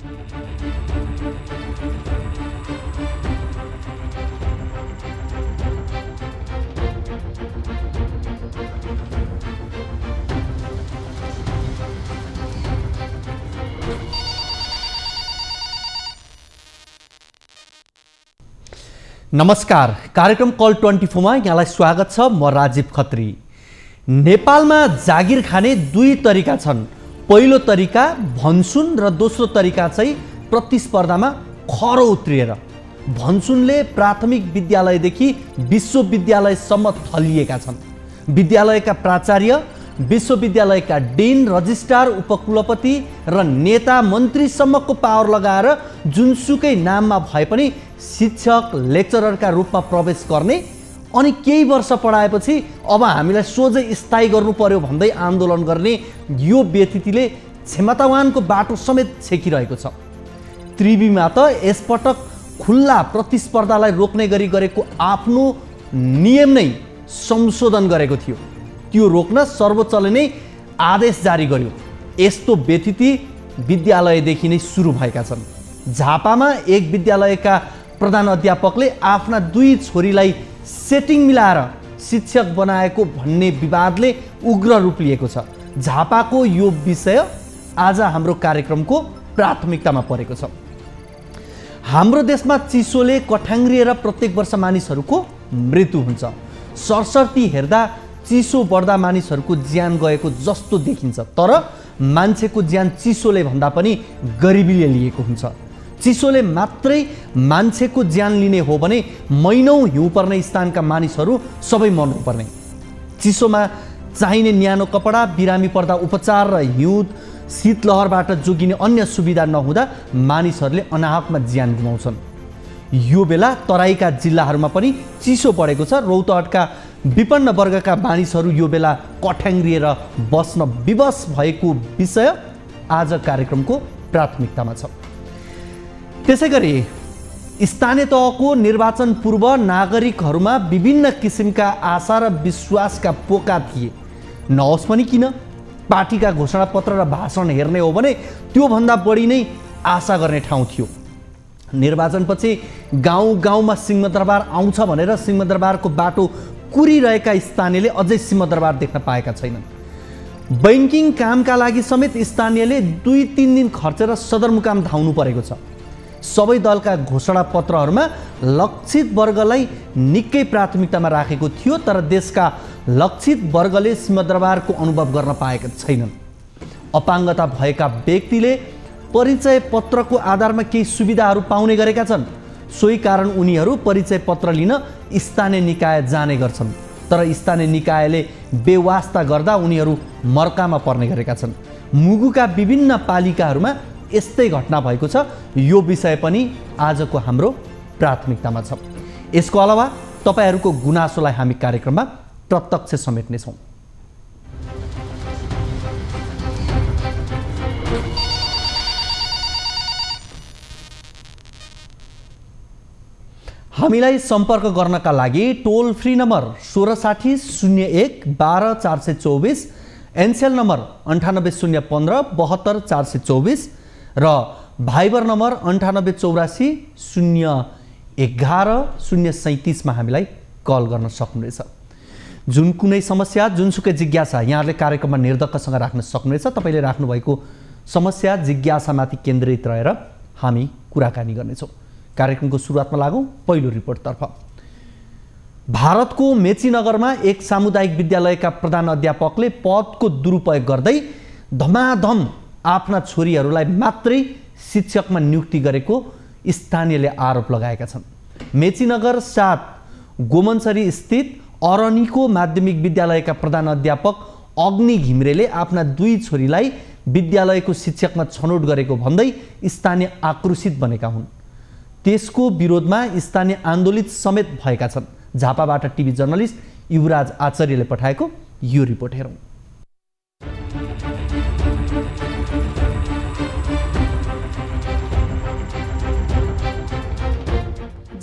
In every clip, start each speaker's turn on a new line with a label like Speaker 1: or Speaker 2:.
Speaker 1: नमस्कार, कार्यक्रम कल 24 मा यहाँलाई स्वागत छ। म राजीव खत्री। नेपालमा जागिर खाने दुई तरिका छन्। पहिलो तरिका भन्छुन र दोस्रो तरिका चाहिँ प्रतिस्पर्धामा खरो उत्रिएर। भन्छुनले प्राथमिक विद्यालयदेखि विश्वविद्यालयसम्म थलिएका छन्। विद्यालयका प्राचार्य, विश्वविद्यालयका डिन, रजिस्ट्रार, उपकुलपति र नेता मन्त्रीसम्मको पावर लगाएर जुनसुकै नाममा भए पनि शिक्षक लेक्चररका रूपमा प्रवेश गर्ने अनि केही वर्ष पढाएपछि अब हामीलाई सोझै स्थायी गर्नु पर्यो भन्दै आन्दोलन गर्ने यो व्यतिथिले क्षमतावानको बाटो समेत छेकिरहेको छ। त्रिवीमा त यसपटक खुल्ला प्रतिस्पर्धालाई रोक्ने गरी गरेको आफ्नो नियम नै संशोधन गरेको थियो। त्यो रोक्न सर्वोच्चले नै आदेश जारी गर्यो। यस्तो व्यतिथि विद्यालयदेखि नै सुरु भएका छन्। झापामा एक विद्यालयका प्रधान अध्यापकले आफ्ना दुई छोरीलाई सेटिङ मिलाएर शिक्षक बनाएको भन्ने विवादले उग्र रूप लिएको छ। झापाको यो विषय आज हाम्रो कार्यक्रमको प्राथमिकतामा परेको छ। हाम्रो देशमा चिसोले कठाङ्ग्रिएर प्रत्येक वर्ष मानिसहरूको मृत्यु हुन्छ। सरसर्ती हेर्दा चिसो बढ्दा मानिसहरूको ज्यान गएको जस्तो देखिन्छ, तर मान्छेको ज्यान चिसोले भन्दा पनि गरिबीले लिएको हुन्छ। चिसोले मात्रै मान्छेको ज्यान लिने हो भने महिनौँ हिउँ पर्ने स्थानका मानिसहरू सबै मर्नुपर्ने। चिसोमा चाहिने न्यानो कपडा, बिरामी पर्दा उपचार र हिउँ शीतलहरबाट जोगिने अन्य सुविधा नहुँदा मानिसहरूले अनाहकमा ज्यान गुमाउँछन्। यो बेला तराईका जिल्लाहरूमा पनि चिसो बढेको छ। रौतहटका विपन्न वर्गका मानिसहरू यो बेला कठाङ्ग्रिएर बस्न विवश भएको विषय आज कार्यक्रमको प्राथमिकतामा छ। त्यसैगरी स्थानीय तहको निर्वाचन पूर्व नागरिकहरूमा विभिन्न किसिमका आशा र विश्वासका पोका थिए। नहोस् पनि किन, पार्टीका घोषणापत्र र भाषण हेर्ने हो भने त्योभन्दा बढी नै आशा गर्ने ठाउँ थियो। निर्वाचनपछि गाउँ गाउँमा सिंहदरबार आउँछ भनेर सिंहदरबारको बाटो कुरिरहेका स्थानीयले अझै सिंहदरबार देख्न पाएका छैनन्। बैंकिङ कामका लागि समेत स्थानीयले 2-3 दिन खर्चेर सदरमुकाम धाउनु परेको छ। सबै दलका घोषणापत्रहरूमा लक्षित वर्गलाई निकै प्राथमिकतामा राखेको थियो, तर देशका लक्षित वर्गले सिंहदरबारको अनुभव गर्न पाएका छैनन्। अपाङ्गता भएका व्यक्तिले परिचय पत्रको आधारमा केही सुविधाहरू पाउने गरेका छन्। सोही कारण उनीहरू परिचय पत्र लिन स्थानीय निकाय जाने गर्छन्, तर स्थानीय निकायले बेवास्ता गर्दा उनीहरू मर्कामा पर्ने गरेका छन्। मुगुका विभिन्न पालिकाहरूमा यस्तै घटना भएको छ। यो विषय पनि आजको हाम्रो प्राथमिकतामा छ। यसको अलावा तपाईहरूको गुनासोलाई हामी कार्यक्रममा प्रत्यक्ष समेट्नेछौँ। हामीलाई सम्पर्क गर्नका लागि टोल फ्री नम्बर 1660 01 12 424, एनसेल नम्बर 9801 72 424 र भाइबर नम्बर 9884 011 037 मा हामीलाई कल गर्न सक्नुहुनेछ। जुन कुनै समस्या, जुनसुकै जिज्ञासा यहाँहरूले कार्यक्रममा निर्धक्कसँग राख्न सक्नुहुनेछ। तपाईँले राख्नुभएको समस्या, जिज्ञासामाथि केन्द्रित रहेर हामी कुराकानी गर्नेछौँ। कार्यक्रमको सुरुवातमा लागौँ पहिलो रिपोर्टतर्फ। भारतको मेचीनगरमा एक सामुदायिक विद्यालयका प्रधान अध्यापकले पदको दुरुपयोग गर्दै धमाधम आफ्ना छोरीहरूलाई मात्रै शिक्षकमा नियुक्ति गरेको स्थानीयले आरोप लगाएका छन्। मेचीनगर 7 गोमनसरी स्थित अरनीको माध्यमिक विद्यालयका प्रधान अध्यापक अग्नि घिम्रेले आफ्ना दुई छोरीलाई विद्यालयको शिक्षकमा छनौट गरेको भन्दै स्थानीय आक्रोशित बनेका हुन्। त्यसको विरोधमा स्थानीय आन्दोलित समेत भएका छन्। झापाबाट टिभी जर्नलिस्ट युवराज आचार्यले पठाएको यो रिपोर्ट हेरौँ।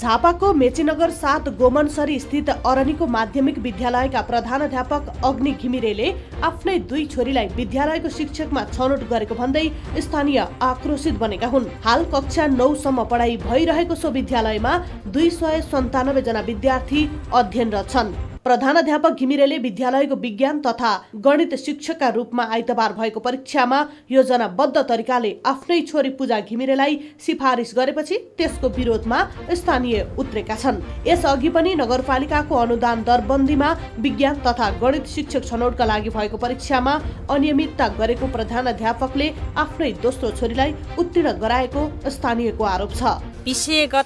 Speaker 2: झापाको मेचीनगर 7 गोमनसरी स्थित अरनीको माध्यमिक विद्यालयका प्रधानाध्यापक अग्नि घिमिरेले आफ्नै 2 छोरीलाई विद्यालयको शिक्षकमा छनौट गरेको भन्दै स्थानीय आक्रोशित बनेका हुन्। हाल कक्षा 9 सम्म पढाइ भइरहेको सो विद्यालयमा 297 जना विद्यार्थी अध्ययनरत छन्। प्रधानाध्यापक घिमिरेले विद्यालयको विज्ञान तथा गणित शिक्षकका रूपमा आइतबार भएको परीक्षामा योजनाबद्ध तरिकाले आफ्नै छोरी पूजा घिमिरेलाई सिफारिस गरेपछि त्यसको विरोधमा स्थानीय उत्रेका छन्। यसअघि पनि नगरपालिकाको अनुदान दरबन्दीमा विज्ञान तथा गणित शिक्षक छनौटका लागि भएको परीक्षामा अनियमितता गरेको प्रधानाध्यापकले आफ्नै दोस्रो छोरीलाई उत्तीर्ण गराएको स्थानीयको आरोप छ।
Speaker 3: विषयगत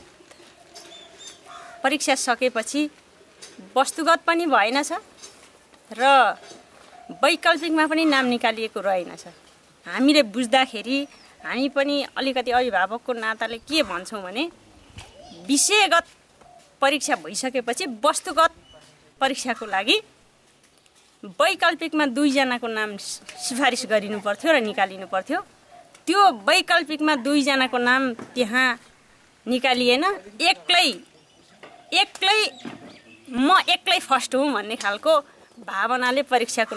Speaker 3: परीक्षा सकेपछि वस्तुगत पनि भएनछ र वैकल्पिकमा पनि नाम निकालिएको रहेनछ। हामीले बुझ्दाखेरि हामी पनि अलिकति अभिभावकको नाताले के भन्छौँ भने विषयगत परीक्षा भइसकेपछि वस्तुगत परीक्षाको लागि वैकल्पिकमा 2 जनाको नाम सिफारिस गरिनु पर्थ्यो र निकालिनु पर्थ्यो। त्यो वैकल्पिकमा 2 जनाको नाम त्यहाँ निकालिएन। म एक्लै फर्स्ट हुँ भन्ने खालको भावनाले परीक्षाको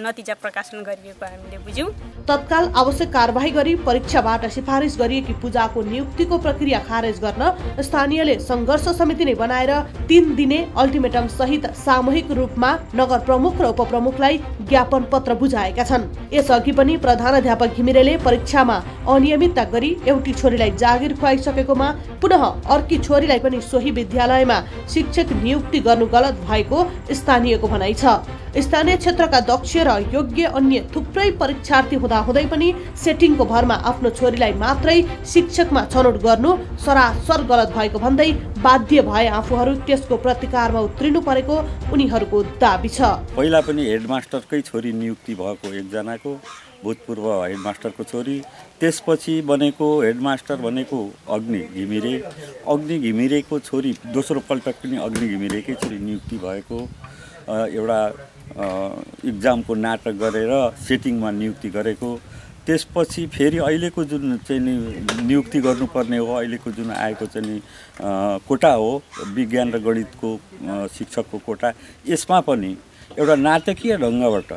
Speaker 3: नतिजा प्रकाशन गरिएको हामीले बुझ्यौँ।
Speaker 2: तत्काल आवश्यक कारबाही गरी परीक्षाबाट सिफारिस गरिएकी पूजाको नियुक्तिको प्रक्रिया खारेज गर्न स्थानीयले सङ्घर्ष समिति नै बनाएर 3 दिने अल्टिमेटम सहित सामूहिक रूपमा नगर प्रमुख र उपप्रमुखलाई ज्ञापन पत्र बुझाएका छन्। यसअघि पनि प्रधानाध्यापक घिमिरेले परीक्षामा अनियमितता गरी एउटी छोरीलाई जागिर खुवाइसकेकोमा पुनः अर्की छोरीलाई पनि सोही विद्यालयमा शिक्षक नियुक्ति गर्नु गलत भएको स्थानीयको भनाइ छ। स्थानीय क्षेत्रका दक्ष र योग्य अन्य थुप्रै परीक्षार्थी हुँदाहुँदै पनि सेटिङको भरमा आफ्नो छोरीलाई मात्रै शिक्षकमा छनौट गर्नु सरासर गलत भएको भन्दै बाध्य भए आफूहरू त्यसको प्रतिकारमा उत्रिनु परेको उनीहरूको दाबी छ।
Speaker 4: पहिला पनि हेडमास्टरकै छोरी नियुक्ति भएको एकजनाको भूतपूर्व हेडमास्टरको छोरी, त्यसपछि बनेको हेडमास्टर भनेको अग्नि घिमिरेको छोरी, दोस्रो पल्ट पनि अग्नि घिमिरेकै छोरी नियुक्ति भएको एउटा इक्जामको नाटक गरेर सेटिङमा नियुक्ति गरेको। त्यसपछि फेरि अहिलेको जुन चाहिँ नि नियुक्ति गर्नुपर्ने हो, अहिलेको जुन आएको चाहिँ नि कोटा हो विज्ञान र गणितको शिक्षकको कोटा, यसमा पनि एउटा नाटकीय ढङ्गबाट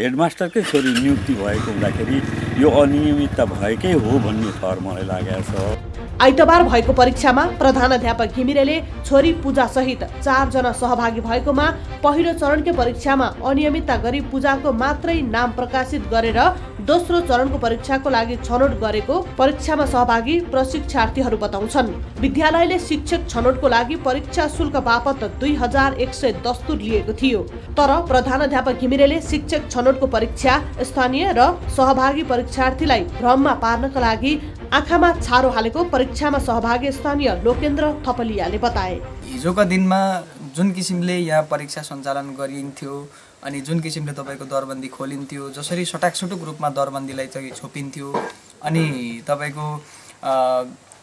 Speaker 4: हेडमास्टरकै छोरी नियुक्ति भएको हुँदाखेरि यो अनियमितता भएकै हो भन्ने ठहर मलाई लागेको छ।
Speaker 2: आइतबार भएको परीक्षामा प्रधानाध्यापक घिमिरेले छोरी पूजा सहित 4 जना सहभागी भएकोमा पहिलो चरणकै परीक्षामा अनियमितता गरी पूजाको मात्रै नाम प्रकाशित गरेर दोस्रो चरणको परीक्षाको लागि छनौट गरेको परीक्षामा सहभागी प्रशिक्षार्थीहरू बताउँछन्। विद्यालयले शिक्षक छनौटको लागि परीक्षा शुल्क बापत 2110 दस्तुर लिएको थियो, तर प्रधानाध्यापक घिमिरेले शिक्षक छनौटको परीक्षा स्थानीय र सहभागी परीक्षार्थीलाई भ्रममा पार्नका लागि आँखामा छारो हालेको परीक्षामा सहभागी स्थानीय लोकेन्द्र थपलियाले बताए।
Speaker 5: हिजोका दिनमा जुन किसिमले यहाँ परीक्षा सञ्चालन गरिन्थ्यो अनि जुन किसिमले तपाईँको दरबन्दी खोलिन्थ्यो, जसरी सटाकसुटुक रूपमा दरबन्दीलाई चाहिँ छोपिन्थ्यो अनि तपाईँको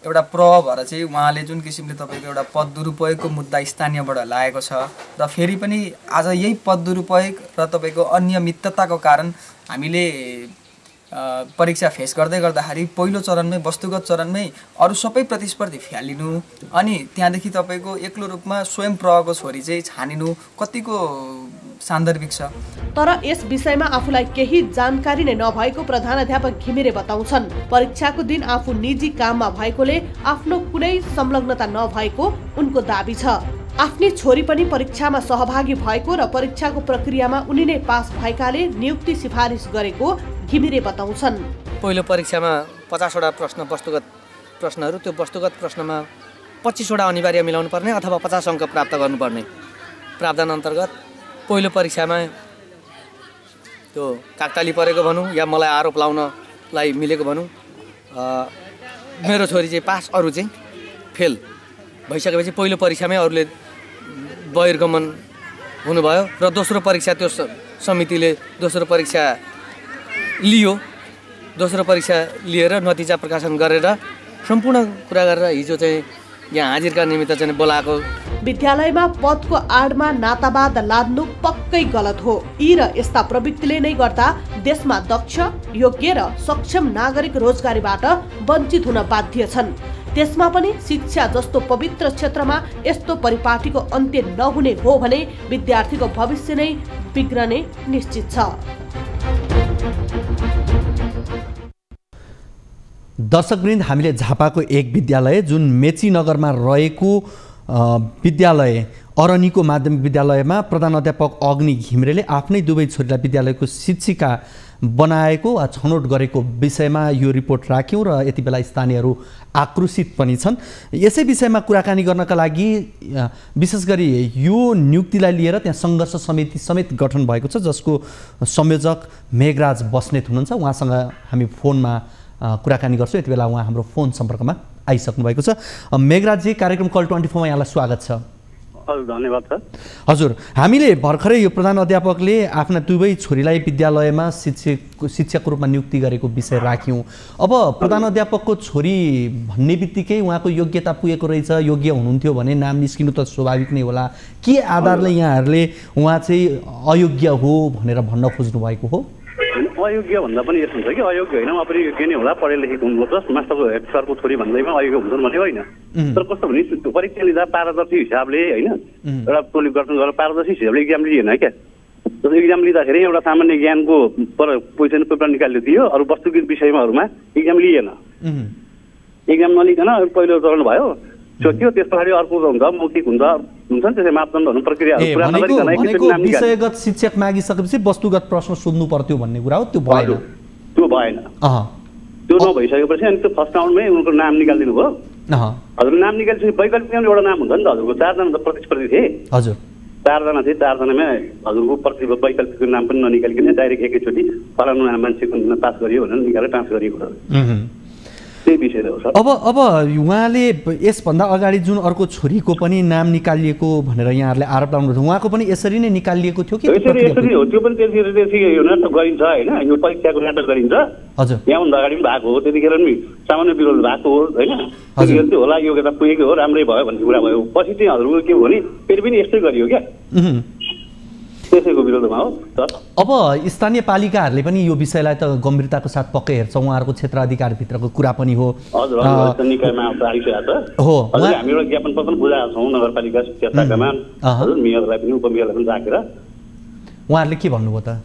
Speaker 5: एउटा प्रभाव भएर चाहिँ उहाँले जुन किसिमले तपाईँको एउटा पद दुरुपयोगको मुद्दा स्थानीयबाट लागेको छ र फेरि पनि आज यही पद दुरुपयोग र तपाईँको अनियमितताको कारण हामीले परीक्षा फेस गर्दै गर्दाखेरि पहिलो चरणमै वस्तुगत चरणमै अरू सबै प्रतिस्पर्धी फ्यालिनु अनि त्यहाँदेखि तपाईँको एक्लो रूपमा स्वयं प्रभावको छोरी चाहिँ छानिनु कतिको सान्दर्भिक छ।
Speaker 2: तर यस विषयमा आफूलाई केही जानकारी नै नभएको प्रधानाध्यापक घिमिरे बताउँछन्। परीक्षाको दिन आफू निजी काममा भएकोले आफ्नो कुनै संलग्नता नभएको उनको दाबी छ। आफ्नी छोरी पनि परीक्षामा सहभागी भएको र परीक्षाको प्रक्रियामा उनी नै पास भएकाले नियुक्ति सिफारिस गरेको घिमिरे बताउँछन्।
Speaker 6: पहिलो परीक्षामा 50 वटा प्रश्न वस्तुगत प्रश्नहरू, त्यो वस्तुगत प्रश्नमा 25 वटा अनिवार्य मिलाउनु पर्ने अथवा 50 अङ्क प्राप्त गर्नुपर्ने प्रावधान अन्तर्गत पहिलो परीक्षामा त्यो काकताली परेको भनौँ या मलाई आरोप लाउनलाई मिलेको भनौँ, मेरो छोरी चाहिँ पास, अरू चाहिँ फेल भइसकेपछि पहिलो परीक्षामै अरूले बहिर्गमन हुनुभयो र दोस्रो परीक्षा त्यो समितिले दोस्रो परीक्षा लियो। दोस्रो परीक्षा लिएर नतिजा प्रकाशन गरेर सम्पूर्ण कुरा गरेर हिजो चाहिँ यहाँ हाजिरका निमित्त चाहिँ बोलाएको।
Speaker 2: विद्यालयमा पदको आडमा नातावाद लाद्नु पक्कै गलत हो। यी र यस्ता प्रवृत्तिले नै गर्दा देशमा दक्ष, योग्य र सक्षम नागरिक रोजगारीबाट वञ्चित हुन बाध्य छन्। त्यसमा पनि शिक्षा जस्तो पवित्र क्षेत्रमा यस्तो परिपाटीको अन्त्य नहुने हो भने विद्यार्थीको भविष्य नै बिग्रने निश्चित छ।
Speaker 1: दर्शकवृन्द, हामीले झापाको एक विद्यालय जुन मेची नगरमा रहेको विद्यालय अरनीको माध्यमिक विद्यालयमा प्रधानाध्यापक अग्नि घिमिरेले आफ्नै दुवै छोरीलाई विद्यालयको शिक्षिका बनाएको वा छनौट गरेको विषयमा यो रिपोर्ट राख्यौँ र यति बेला स्थानीयहरू आक्रोशित पनि छन्। यसै विषयमा कुराकानी गर्नका लागि विशेष गरी यो नियुक्तिलाई लिएर त्यहाँ सङ्घर्ष समिति समेत गठन भएको छ, जसको संयोजक मेघराज बस्नेत हुनुहुन्छ। उहाँसँग हामी फोनमा कुराकानी गर्छौँ। यति बेला उहाँ हाम्रो फोन सम्पर्कमा आइसक्नु भएको छ। मेघराजजी, कार्यक्रम कल 24मा यहाँलाई स्वागत छ।
Speaker 7: हजुर, धन्यवाद सर।
Speaker 1: हजुर, हामीले भर्खरै यो प्रधान अध्यापकले आफ्ना दुवै छोरीलाई विद्यालयमा शिक्षकको रूपमा नियुक्ति गरेको विषय राख्यौँ। अब प्रधान अध्यापकको छोरी भन्ने बित्तिकै उहाँको योग्यता पुगेको रहेछ, योग्य हुनुहुन्थ्यो भने नाम निस्किनु त स्वाभाविक नै होला। के आधारले यहाँहरूले उहाँ चाहिँ अयोग्य हो भनेर भन्न खोज्नु भएको हो?
Speaker 7: अयोग्य भन्दा पनि यस्तो हुन्छ कि अयोग्य होइन, उहाँ पनि योग्य नै होला, पढे लेखेको हुनुपर्छ, मास्टरको हेड सरको छोरी भन्दैमा अयोग्य हुन्छन् भने होइन। तर कस्तो भने परीक्षा लिँदा पारदर्शी हिसाबले होइन, एउटा टोली गठन गरेर पारदर्शी हिसाबले इक्जाम लिएन क्या। जस्तो इक्जाम लिँदाखेरि एउटा सामान्य ज्ञानको क्वेसन पेपर निकाल्यो दियो, अरू वस्तुगत विषयमाहरूमा इक्जाम लिएन। इक्जाम नलिकन पहिलो चरण भयो, सोध्यो, त्यस पछाडि अर्को हुन्छ, मौखिक हुन्छ नि त्यसै मापदण्डहरू प्रक्रियाहरू पुरा नगरिकन
Speaker 1: विषयगत शिक्षक मागिसकेपछि वस्तुगत प्रश्न सोध्नु पर्थ्यो भन्ने कुरा हो, त्यो भएन।
Speaker 7: त्यो भएन, त्यो नभइसकेपछि अनि त्यो फर्स्ट राउन्डमै उनको नाम निकालिदिनु भयो। हजुर, नाम निकालेपछि वैकल्पिक एउटा नाम हुन्छ नि त, हजुरको 4 जना त प्रतिस्पर्धी थिए। हजुर, 4 जना थिए, 4 जनामा हजुरको वैकल्पिकको नाम पनि ननिकालिकन डाइरेक्ट एकैचोटि फलानु मान्छेको पास गरियो भनेर निकालेर ट्रान्स गरिएको छ। त्यही विषय हो सर।
Speaker 1: अब उहाँले यसभन्दा अगाडि जुन अर्को छोरीको पनि नाम निकालिएको भनेर यहाँहरूले आरोप लगाउनुहुन्छ, उहाँको पनि यसरी नै निकालिएको थियो कि?
Speaker 7: यसरी हो, त्यो पनि त्यसरी नाटक गरिन्छ होइन, यो परीक्षाको नाटक गरिन्छ। हजुर, यहाँभन्दा अगाडि पनि भएको हो, त्यतिखेर पनि सामान्य विरोध भएको हो होइन, त्यतिखेर त्यो होला योग्यता पुगेको हो, राम्रै भयो भन्ने कुरा भयो। पछि चाहिँ हजुरको के हो भने फेरि पनि यस्तै गरियो क्या, त्यसैको विरोधमा हो सर।
Speaker 1: अब स्थानीय पालिकाहरूले पनि यो विषयलाई त गम्भीरताको साथ पक्कै हेर्छ, उहाँहरूको क्षेत्र अधिकारभित्रको कुरा पनि हो।
Speaker 7: हजुर, निकायमा आइसकेको छ हो, हामी एउटा ज्ञापन पत्र बुझाएका छौँ नगरपालिका शिक्षा शाखामा। हजुर, मेयरलाई पनि उपमेयरलाई पनि राखेर।
Speaker 1: उहाँहरूले के भन्नुभयो त?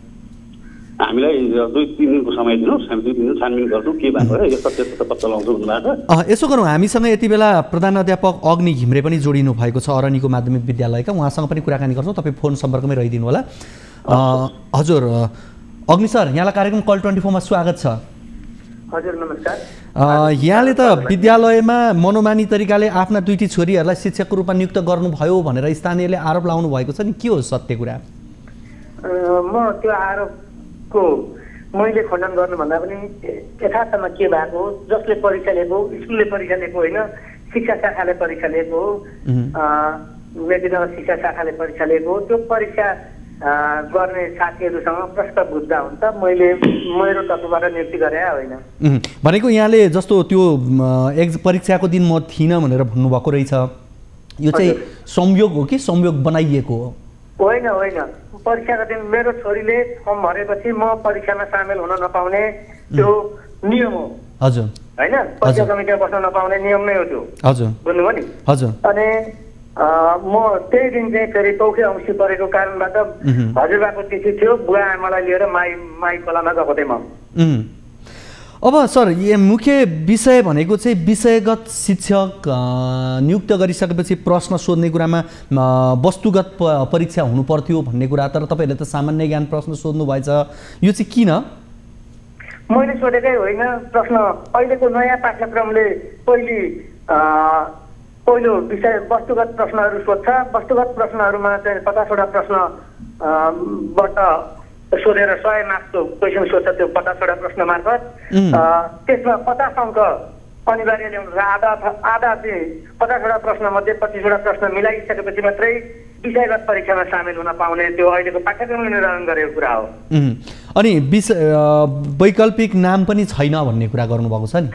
Speaker 7: हामीलाई 2-3 दिनको समय दिनुहोस्, हामी 2 दिन छानबिन गर्छौँ के भएको हो, यो सत्य पत्ता लगाउँछौँ भन्नुभएको छ।
Speaker 1: यसो गरौँ, हामीसँग यति बेला प्रधान अध्यापक अग्नि घिमिरे पनि जोडिनु भएको छ अरनीको माध्यमिक विद्यालयका, उहाँसँग पनि कुराकानी गर्छौँ। तपाईँ फोन सम्पर्कमै रहिदिनु होला। हजुर अग्नि सर, यहाँलाई कार्यक्रम कल 24मा स्वागत छ।
Speaker 8: हजुर, नमस्कार।
Speaker 1: यहाँले त विद्यालयमा मनोमानी तरिकाले आफ्ना दुईटी छोरीहरूलाई शिक्षकको रूपमा नियुक्त गर्नुभयो भनेर स्थानीयले आरोप लगाउनु भएको छ नि, के हो सत्य कुरा?
Speaker 8: म त्यो आरोपको मैले खण्डन गर्नुभन्दा पनि यथार्थमा के भएको हो, जसले परीक्षा लिएको, स्कुलले परीक्षा लिएको होइन, शिक्षा शाखाले परीक्षा लिएको हो, मेदिनगर शिक्षा शाखाले परीक्षा लिएको हो। त्यो परीक्षा गर्ने साथीहरूसँग प्रश्न बुझ्दा हुन्छ, मेरो तर्फबाट नियुक्ति गरे होइन।
Speaker 1: भनेको यहाँले जस्तो त्यो परीक्षाको दिन म थिइनँ भनेर भन्नुभएको रहेछ, यो चाहिँ संयोग हो कि संयोग बनाइएको हो?
Speaker 8: होइन होइन, परीक्षाको दिन मेरो छोरीले फर्म भरेपछि म परीक्षामा सामेल हुन नपाउने त्यो नियम हो।
Speaker 1: हजुर,
Speaker 8: होइन, परीक्षा समितिमा बस्न नपाउने नियम नै हो त्यो। हजुर, बुझ्नुभयो नि? हजुर। अनि म त्यही दिन चाहिँ फेरि चौखी औँसी परेको कारणबाट हजुरबाको तिथि थियो, बुवा आमालाई लिएर माई खोलामा गएको थिएँ म।
Speaker 1: अब सर, मुख्य विषय भनेको चाहिँ विषयगत शिक्षक नियुक्त गरिसकेपछि प्रश्न सोध्ने कुरामा वस्तुगत परीक्षा हुनु पर्थ्यो भन्ने कुरा, तर तपाईँहरूले त सामान्य ज्ञान प्रश्न सोध्नु भएछ, यो चाहिँ किन?
Speaker 8: मैले सोधेकै होइन प्रश्न। अहिलेको नयाँ पाठ्यक्रमले पहिलो विषय वस्तुगत प्रश्नहरू सोध्छ, वस्तुगत प्रश्नहरूमा चाहिँ 50वटा प्रश्नबाट सोधेर 100 मार्क्सको क्वेसन सोध्छ त्यो 50वटा प्रश्न मार्फत। त्यसमा 50 अङ्क अनिवार्य ल्याउनु छ, आधा चाहिँ 50वटा प्रश्न मध्ये 25वटा प्रश्न मिलाइसकेपछि मात्रै विषयगत परीक्षामा सामेल हुन पाउने त्यो अहिलेको पाठ्यक्रमले निर्धारण गरेको कुरा हो।
Speaker 1: अनि वैकल्पिक नाम पनि छैन भन्ने कुरा गर्नुभएको छ नि,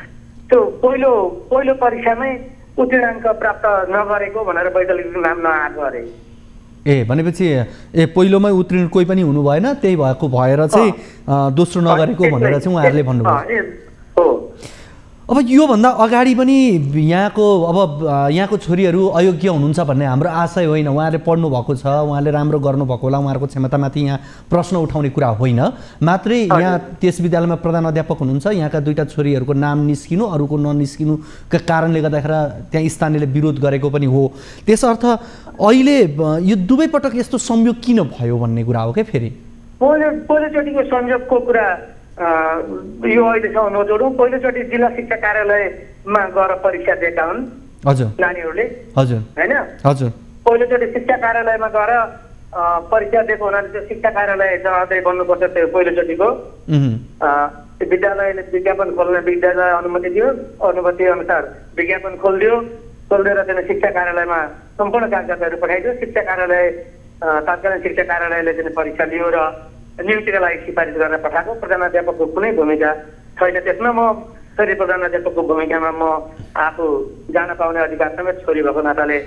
Speaker 8: त्यो पहिलो परीक्षामै उत्तीर्णाङ्क प्राप्त नगरेको भनेर वैकल्पिक नाम नआएको अरे।
Speaker 1: भनेपछि पहिलोमै उत्तीर्ण कोही पनि हुनु भएन, त्यही भएको भएर चाहिँ दोस्रो नगरेको भनेर चाहिँ उहाँहरूले भन्नुभयो। अब योभन्दा अगाडि पनि यहाँको छोरीहरू अयोग्य हुनुहुन्छ भन्ने हाम्रो आशय होइन। उहाँले पढ्नु भएको छ, उहाँले राम्रो गर्नुभएको होला, उहाँहरूको क्षमतामाथि यहाँ प्रश्न उठाउने कुरा होइन। मात्रै यहाँ त्यस विद्यालयमा प्रधान अध्यापक हुनुहुन्छ, यहाँका दुईटा छोरीहरूको नाम निस्किनु अरूको ननिस्किनुका कारणले गर्दाखेरि त्यहाँ स्थानीयले विरोध गरेको पनि हो। त्यसर्थ अहिले यो दुवै पटक यस्तो संयोग किन भयो भन्ने कुरा हो क्या। फेरि
Speaker 8: पहिलोचोटिको संयोगको कुरा यो अहिलेसम्म नजोडौँ। पहिलोचोटि जिल्ला शिक्षा कार्यालयमा गएर परीक्षा दिएका हुन्
Speaker 1: हजुर
Speaker 8: नानीहरूले,
Speaker 1: हजुर
Speaker 8: होइन?
Speaker 1: हजुर
Speaker 8: पहिलोचोटि शिक्षा कार्यालयमा गएर परीक्षा दिएको हुनाले त्यो शिक्षा कार्यालय जवाबदेही बन्नुपर्छ। त्यो पहिलोचोटिको विद्यालयले विज्ञापन खोल्ने विद्यालय अनुमति दियो, अनुमति अनुसार विज्ञापन खोलिदियो, खोलिदिएर चाहिँ शिक्षा कार्यालयमा सम्पूर्ण कागजातहरू पठाइदियो। शिक्षा कार्यालय तत्कालीन शिक्षा कार्यालयले चाहिँ परीक्षा लियो र नियुक्तिका लागि सिफारिस गरेर पठाएको। प्रधानाध्यापकको कुनै भूमिका छैन त्यसमा। म छोरी प्रधानाध्यापकको भूमिकामा म आफू जान पाउने अधिकार समेत छोरी भएको नाताले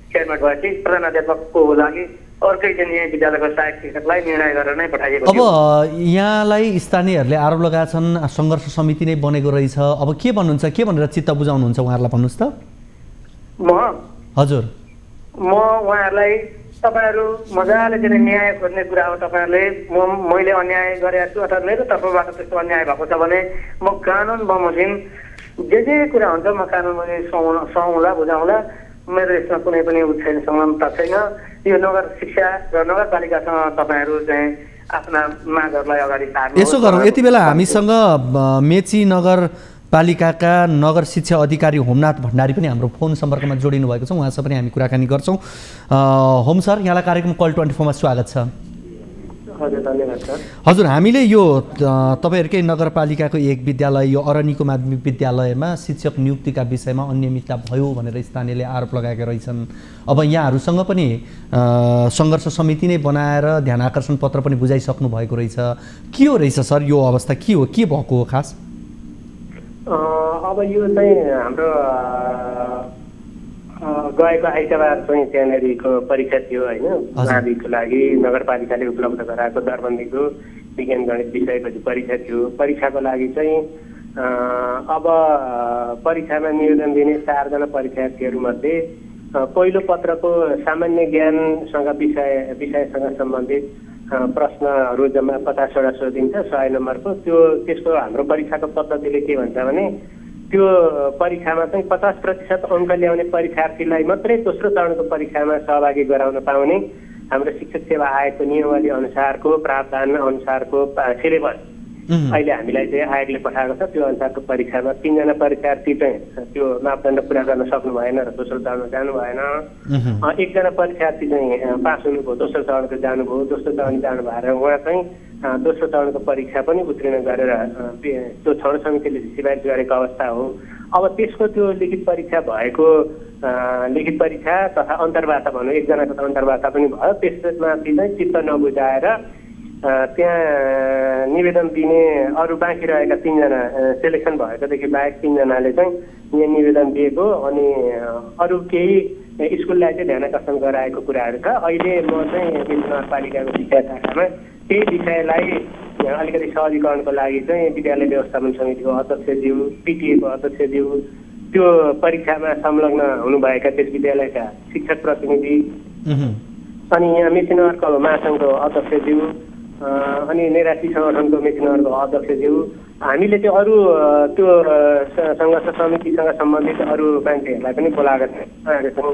Speaker 8: चेयरमेट भएपछि प्रधानाध्यापकको लागि अर्कै चाहिँ विद्यालयको सहायक शिक्षकलाई निर्णय गरेर नै पठाइएको थियो।
Speaker 1: अब यहाँलाई स्थानीयहरूले आरोप लगाएका छन् सङ्घर्ष समिति नै बनेको रहेछ। अब के भन्नुहुन्छ, के भनेर चित्त बुझाउनुहुन्छ उहाँहरूलाई भन्नुहोस् त।
Speaker 8: हजुर म उहाँहरूलाई तपाईँहरू मजाले चाहिँ न्याय खोज्ने कुरा हो। तपाईँहरूले मैले अन्याय गरेको छु अथवा मेरो तर्फबाट त्यस्तो अन्याय भएको छ भने म कानुन बमोजिम जे कुरा हुन्छ म कानुन सुहाउँला बुझाउँला। मेरो यसमा कुनै पनि छैन, समानता छैन। यो नगर शिक्षा र नगरपालिकासँग तपाईँहरू चाहिँ आफ्ना मागहरूलाई अगाडि सार्नु।
Speaker 1: यसो गरौँ, यति बेला हामीसँग मेची नगरपालिकाका नगर शिक्षा अधिकारी होमनाथ भण्डारी पनि हाम्रो फोन सम्पर्कमा जोडिनु भएको छ। उहाँसँग पनि हामी कुराकानी गर्छौँ। होम सर, यहाँलाई कार्यक्रम कल 24 मा स्वागत छ। हजुर, हामीले यो तपाईँहरूकै नगरपालिकाको एक विद्यालय यो अरनिको माध्यमिक विद्यालयमा शिक्षक नियुक्तिका विषयमा अनियमितता भयो भनेर स्थानीयले आरोप लगाएका रहेछन्। अब यहाँहरूसँग पनि सङ्घर्ष समिति नै बनाएर ध्यान आकर्षण पत्र पनि बुझाइसक्नु भएको रहेछ। के हो रहेछ सर यो अवस्था, के हो, के भएको हो खास?
Speaker 9: अब यो चाहिँ हाम्रो गएको आइतबार चाहिँ त्यहाँनिरको परीक्षा थियो होइन, माविको लागि नगरपालिकाले उपलब्ध गराएको दरबन्दीको विज्ञान गणित विषयको परीक्षा थियो। परीक्षाको लागि चाहिँ अब परीक्षामा निवेदन दिने 4 जना परीक्षार्थीहरूमध्ये पहिलो पत्रको सामान्य ज्ञानसँग विषयसँग सम्बन्धित प्रश्नहरू जम्मा 50वटा सोधिन्छ 100 नम्बरको। त्यसको हाम्रो परीक्षाको पद्धतिले के भन्छ भने त्यो परीक्षामा चाहिँ 50% अङ्क ल्याउने परीक्षार्थीलाई मात्रै दोस्रो चरणको परीक्षामा सहभागी गराउन पाउने हाम्रो शिक्षक सेवा आयोगको नियमावली अनुसारको प्रावधान अनुसारको सिलेबस अहिले हामीलाई चाहिँ आयोगले पठाएको छ। त्यो अनुसारको परीक्षामा 3 जना परीक्षार्थी चाहिँ त्यो मापदण्ड पुरा गर्न सक्नु भएन र दोस्रो चरणमा जानु भएन। 1 जना परीक्षार्थी चाहिँ पास हुनुभयो, दोस्रो चरणको जानुभयो, दोस्रो चरण जानु भएर उहाँ चाहिँ दोस्रो चरणको परीक्षा पनि उत्तीर्ण गरेर त्यो छनौट समितिले सिफारिस गरेको अवस्था हो। अब त्यसको त्यो लिखित परीक्षा भएको लिखित परीक्षा तथा अन्तर्वार्ता भनौँ, 1 जनाको त अन्तर्वार्ता पनि भयो। त्यसमाथि चाहिँ चित्त नबुझाएर त्यहाँ निवेदन दिने अरू बाँकी रहेका 3 जना सेलेक्सन भएकोदेखि बाहेक 3 जनाले चाहिँ यहाँ निवेदन दिएको अनि अरू केही स्कुललाई चाहिँ ध्यान आकर्षण गराएको कुराहरू छ। अहिले म चाहिँ नगरपालिकाको शिक्षा शाखामा त्यही विषयलाई अलिकति सहजीकरणको लागि चाहिँ विद्यालय व्यवस्थापन समितिको अध्यक्षज्यू, पिटिएको अध्यक्षज्यू, त्यो परीक्षामा संलग्न हुनुभएका त्यस विद्यालयका शिक्षक प्रतिनिधि अनि यहाँ मेची नगरको महासङ्घको अध्यक्षज्यू अनि नेरासी सङ्गठनको मेची नगरको अध्यक्षज्यू, हामीले त्यो अरू त्यो सङ्घर्ष समितिसँग सम्बन्धित अरू मान्छेहरूलाई पनि बोलाएको छौँ।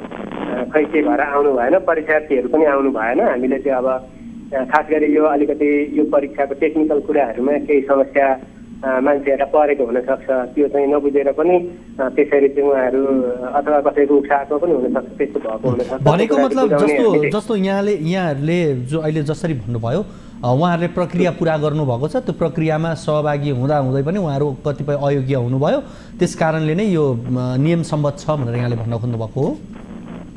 Speaker 9: खै के भएर आउनु भएन, परीक्षार्थीहरू पनि आउनु भएन। हामीले चाहिँ अब खास गरी यो अलिकति यो परीक्षाको टेक्निकल कुराहरूमा केही समस्या मान्छेहरूलाई परेको हुनसक्छ, त्यो चाहिँ नबुझेर पनि त्यसरी चाहिँ उहाँहरू अथवा कसैको उक्साएको पनि हुनसक्छ, त्यस्तो भएको हुनसक्छ।
Speaker 1: भनेको मतलब जस्तो यहाँहरूले जो अहिले जसरी भन्नुभयो उहाँहरूले प्रक्रिया पुरा गर्नुभएको छ, त्यो प्रक्रियामा सहभागी हुँदै पनि उहाँहरू कतिपय अयोग्य हुनुभयो, त्यस कारणले नै यो नियम सम्बद्ध छ भनेर यहाँले भन्न खोज्नुभएको हो?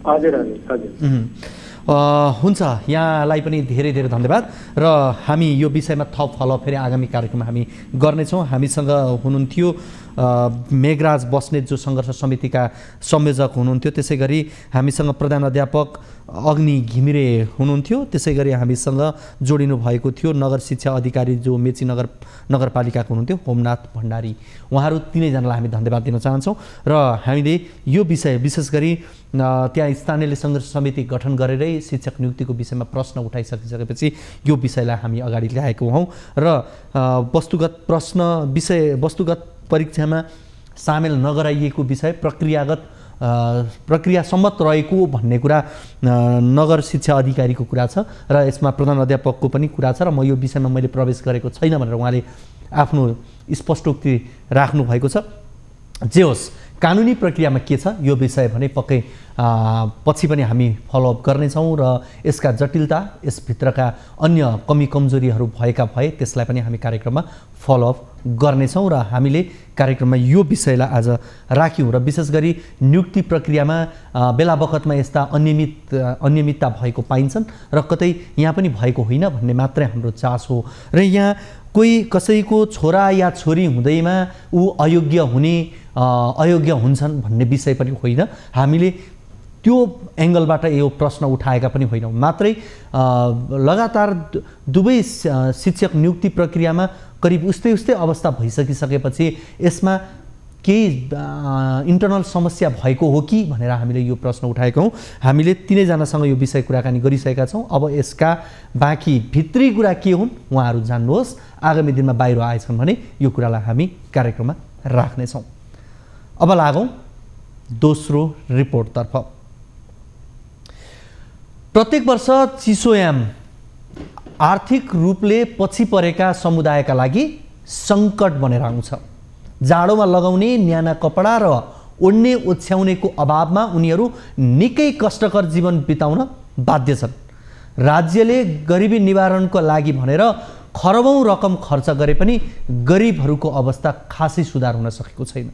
Speaker 9: हजुर हजुर हजुर।
Speaker 1: हुन्छ, यहाँलाई पनि धेरै धेरै धन्यवाद र हामी यो विषयमा थप फलो फेरि आगामी कार्यक्रममा हामी गर्नेछौँ। हामीसँग हुनुहुन्थ्यो मेघराज बस्नेत जो सङ्घर्ष समितिका संयोजक हुनुहुन्थ्यो, त्यसै गरी हामीसँग प्रधान अध्यापक अग्नि घिमिरे हुनुहुन्थ्यो, त्यसै गरी हामीसँग जोडिनु भएको थियो नगर शिक्षा अधिकारी जो मेची नगरपालिकाको हुनुहुन्थ्यो होमनाथ भण्डारी। उहाँहरू तिनैजनालाई हामी धन्यवाद दिन चाहन्छौँ। र हामीले यो विषय विशेष गरी त्यहाँ स्थानीयले सङ्घर्ष समिति गठन गरेरै शिक्षक नियुक्तिको विषयमा प्रश्न उठाइसकिसकेपछि यो विषयलाई हामी अगाडि ल्याएको हौँ र वस्तुगत परीक्षामा सामेल नगराइएको विषय प्रक्रिया सम्मत रहेको भन्ने कुरा नगर शिक्षा अधिकारीको कुरा छ र यसमा प्रधान अध्यापकको पनि कुरा छ र म यो विषयमा मैले प्रवेश गरेको छैन भनेर उहाँले आफ्नो स्पष्टोक्ति राख्नु भएको छ। जे होस्, कानुनी प्रक्रियामा के छ यो विषय भने पक्कै पछि पनि हामी फलोअप गर्नेछौँ र यसका जटिलता, यसभित्रका अन्य कमी कमजोरीहरू भएका भए त्यसलाई पनि हामी कार्यक्रममा फलोअप गर्नेछौँ र हामीले कार्यक्रममा यो विषयलाई आज राख्यौँ। र विशेष गरी नियुक्ति प्रक्रियामा बेला बखतमा यस्ता अनियमितता भएको पाइन्छन् र कतै यहाँ पनि भएको होइन भन्ने मात्रै हाम्रो चासो हो। र यहाँ कोही कसैको छोरा या छोरी हुँदैमा ऊ अयोग्य हुन्छन् भन्ने विषय पनि होइन। हामीले त्यो एङ्गलबाट यो प्रश्न उठाएका पनि होइनौँ, मात्रै लगातार दुवै शिक्षक नियुक्ति प्रक्रियामा करिब उस्तै अवस्था भइसकिसकेपछि यसमा केही इन्टरनल समस्या भएको हो कि भनेर हामीले यो प्रश्न उठाएका हौँ। हामीले तिनैजनासँग यो विषय कुराकानी गरिसकेका छौँ। अब यसका बाँकी भित्री कुरा के हुन् उहाँहरू जान्नुहोस्। आगामी दिनमा बाहिर आएछन् भने यो कुरालाई हामी कार्यक्रममा राख्नेछौँ। अब लागौँ दोस्रो रिपोर्टतर्फ। प्रत्येक वर्ष चिसोयाम आर्थिक रूपले पछि परेका समुदायका लागि सङ्कट बनेर आउँछ। जाडोमा लगाउने न्याना कपडा र ओड्ने ओछ्याउनेको अभावमा उनीहरू निकै कष्टकर जीवन बिताउन बाध्य छन्। राज्यले गरिबी निवारणको लागि भनेर खरबौँ रकम खर्च गरे पनि गरिबहरूको अवस्था खासै सुधार हुन सकेको छैन।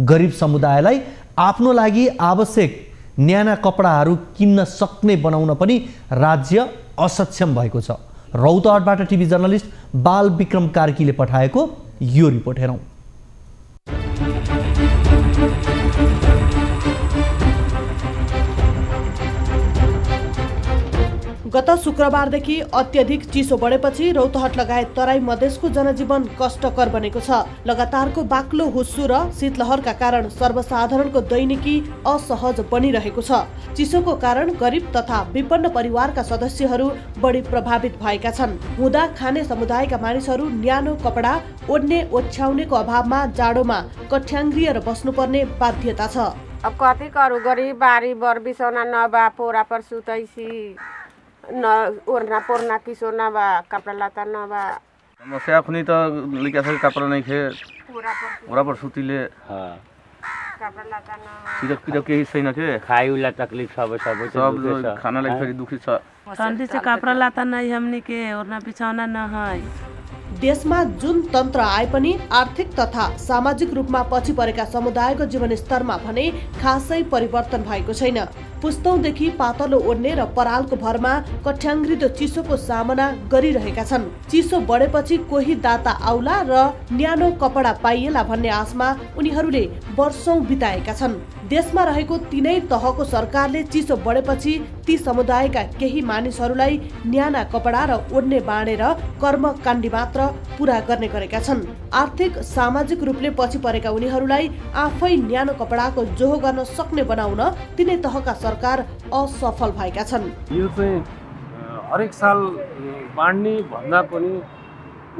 Speaker 1: गरिब समुदायलाई आफ्नो लागि आवश्यक न्याना कपडाहरू किन्न सक्ने बनाउन पनि राज्य असक्षम भएको छ। रौतहटबाट टिभी जर्नलिस्ट बाल विक्रम कार्कीले पठाएको यो रिपोर्ट हेरौँ।
Speaker 2: गत शुक्रबारदेखि अत्यधिक चिसो बढेपछि रौतहट लगायत तराई मधेसको जनजीवन कष्टकर बनेको छ। लगातारको बाक्लो हुस्सु र शीतलहरका कारण सर्वसाधारणको दैनिकी असहज बनिरहेको छ। चिसोको कारण गरिब तथा विपन्न परिवारका सदस्यहरू बढी प्रभावित भएका छन्। हुँदा खाने समुदायका मानिसहरू न्यानो कपडा ओड्ने ओछ्याउनेको अभावमा जाडोमा कठ्याङ्ग्रिएर बस्नुपर्ने बाध्यता छ।
Speaker 10: अब कति करू गरिब बारी बर बिसौना नबा पोरा पर सुतैसी न ओढ़ना पोरना किसो ना बा कपड़ा लाता ना बा
Speaker 11: समस्या खुनी त लिका छ कपड़ा नै खे पूरा पर सुतिले
Speaker 10: कपड़ा लाता ना
Speaker 11: सिरक केही छैन के
Speaker 12: खाइउला तकलीफ सब
Speaker 11: खाना लागि फेरि दुखी छ।
Speaker 13: ठण्डी से कपड़ा लाता नै हमनी के ओढ़ना बिछौना न है।
Speaker 2: देशमा जुन तन्त्र आए पनि आर्थिक तथा सामाजिक रूपमा पछि परेका समुदायको जीवनस्तरमा भने खासै परिवर्तन भएको छैन। पुस्तौंदेखि पातलो ओड्ने र परालको भरमा कठ्याङ्ग्रिदो चिसोको सामना गरिरहेका छन्। चिसो बढेपछि कोही दाता आउला र न्यानो कपडा पाइएला भन्ने आशमा उनीहरूले वर्षौं बिताएका छन्। देशमा रहेको तीनै तहको सरकारले चिसो बढेपछि ती समुदायका केही मानिसहरूलाई न्याना कपडा र ओड्ने बाँडेर कर्मकाण्डी मात्र पूरा गर्ने गरेका छन्। आर्थिक सामाजिक रूपले पछि परेका उनीहरूलाई आफै न्यानो कपडाको जोहो गर्न सक्ने बनाउन तिनै तहका सरकार असफल भएका छन्।
Speaker 14: यो चाहिँ हरेक साल बाँड्ने भन्दा पनि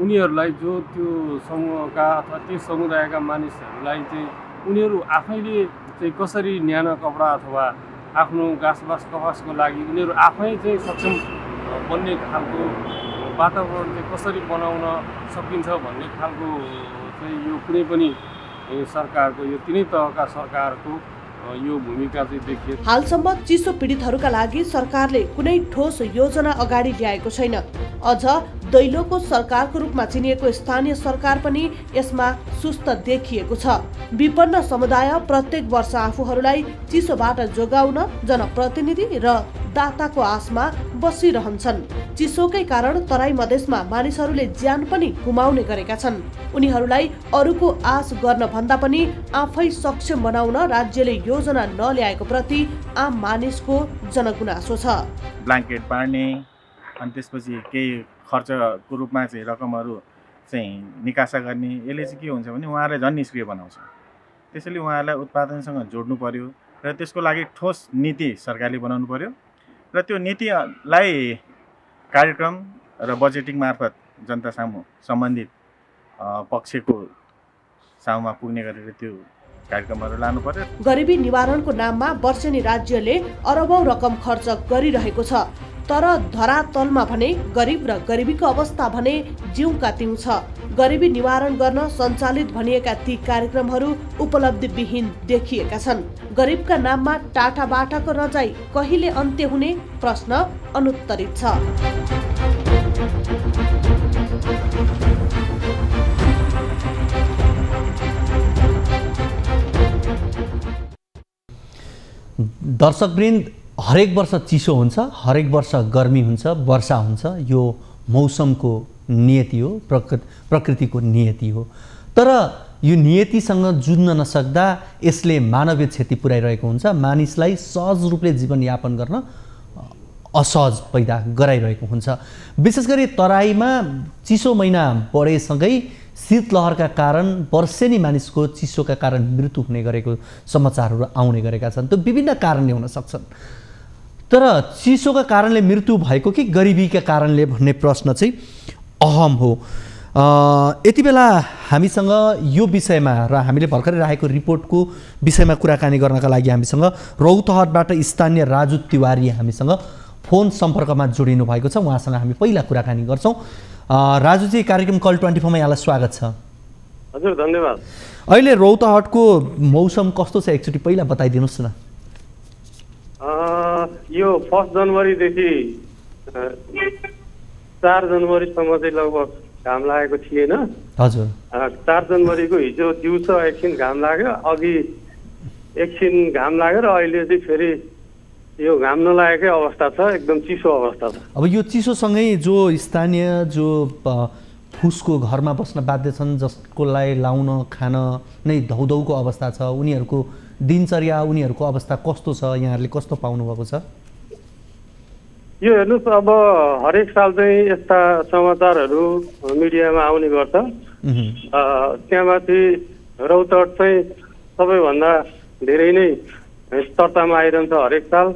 Speaker 14: उनीहरूलाई जो त्यो समूहका अथवा त्यो समुदायका मानिसहरूलाई चाहिँ उनीहरू आफैले चाहिँ कसरी न्यानो कपडा अथवा आफ्नो गाँसबास कपासको लागि उनीहरू आफै चाहिँ सक्षम बन्ने खालको वातावरण चाहिँ कसरी बनाउन सकिन्छ भन्ने खालको चाहिँ यो कुनै पनि सरकारको यो तिनै तहका सरकारको यो भूमिका चाहिँ देखिए।
Speaker 2: हालसम्म चिसो पीडितहरूका लागि सरकारले कुनै ठोस योजना अगाडि ल्याएको छैन। अझ दैलोको सरकारको रूपमा चिनिएको स्थानीय सरकार पनि यसमा सुस्त देखिएको छ। विपन्न समुदाय प्रत्येक वर्ष आफूहरूलाई चिसोबाट जोगाउन जनप्रतिनिधि र दाताको आशमा बसिरहन्छन्। चिसोकै कारण तराई मधेसमा मानिसहरूले ज्यान पनि गुमाउने गरेका छन्। उनीहरूलाई अरूको आश गर्न भन्दा पनि आफै सक्षम बनाउन राज्यले योजना नल्याएको प्रति आम मानिसको जनगुनासो छ।
Speaker 15: ब्ल्याङ्केट पार्ने अनि त्यसपछि केही खर्चको रूपमा चाहिँ रकमहरू चाहिँ निकासा गर्ने, यसले चाहिँ के हुन्छ भने उहाँहरूलाई झन् निष्क्रिय बनाउँछ। त्यसैले उहाँहरूलाई उत्पादनसँग जोड्नु पर्यो र त्यसको लागि ठोस नीति सरकारले बनाउनु पर्यो र त्यो नीतिलाई कार्यक्रम र बजेटिङ मार्फत जनता सामु सम्बन्धित पक्षको सामुमा पुग्ने गरेर त्यो कार्यक्रमहरू लानु पर्यो।
Speaker 2: गरिबी निवारणको नाममा वर्षेनी राज्यले अरबौं रकम खर्च गरिरहेको छ, तर धरातलमा भने गरिब र गरिबीको अवस्था भने जिउका तिउ छ। गरिबी निवारण गर्न सञ्चालित भनिएका ती कार्यक्रमहरू उपलब्धिविहीन देखिएका छन्। गरिबका नाममा टाटा बाटाको रजाई कहिले अन्त्य हुने प्रश्न अनुत्तरित छ।
Speaker 1: दर्शकवृन्द, हरेक वर्ष चिसो हुन्छ, हरेक वर्ष गर्मी हुन्छ, वर्षा हुन्छ। यो मौसमको नियति हो, प्रकृतिको नियति हो। तर यो नियतिसँग जुझ्न नसक्दा यसले मानवीय क्षति पुर्याइरहेको हुन्छ। मानिसलाई सहज रूपले जीवनयापन गर्न असहज पैदा गराइरहेको हुन्छ। विशेष गरी तराईमा चिसो महिना बढेसँगै शीतलहरका कारण वर्षेनी मानिसको चिसोका कारण मृत्यु हुने गरेको समाचारहरू आउने गरेका छन्। त्यो विभिन्न कारणले हुन सक्छन्। तर चिसोका कारणले मृत्यु भएको कि गरिबीका कारणले भन्ने प्रश्न चाहिँ अहम हो। यति बेला हामीसँग यो विषयमा र हामीले भर्खरै राखेको रिपोर्टको विषयमा कुराकानी गर्नका लागि हामीसँग रौतहटबाट स्थानीय राजु तिवारी हामीसँग फोन सम्पर्कमा जोडिनु भएको छ। उहाँसँग हामी पहिला कुराकानी गर्छौँ। राजुजी, कार्यक्रम कल 24 मा यहाँलाई स्वागत छ।
Speaker 16: हजुर, धन्यवाद।
Speaker 1: अहिले रौतहटको मौसम कस्तो छ एकचोटि पहिला बताइदिनुहोस् न।
Speaker 16: यो 1 जनवरीदेखि 4 जनवरीसम्म चाहिँ लगभग घाम लागेको थिएन।
Speaker 1: हजुर।
Speaker 16: 4 जनवरीको हिजो दिउँसो एकछिन घाम लाग्यो, अघि एकछिन घाम लाग्यो र अहिले चाहिँ फेरि यो घाम नलागेकै अवस्था छ, एकदम चिसो अवस्था छ।
Speaker 1: अब यो चिसोसँगै जो स्थानीय जो फुसको घरमा बस्न बाध्य छन्, जसकोलाई लाउन खान नै धौधौको अवस्था छ, उनीहरूको दिनचर्या, उनीहरूको अवस्था कस्तो छ, यहाँहरूले कस्तो पाउनुभएको छ?
Speaker 16: यो हेर्नुहोस्, अब हरेक साल चाहिँ यस्ता समाचारहरू मिडियामा आउने गर्छ। त्यहाँमाथि रौतहट चाहिँ सबैभन्दा धेरै नै चर्चामा आइरहन्छ हरेक साल।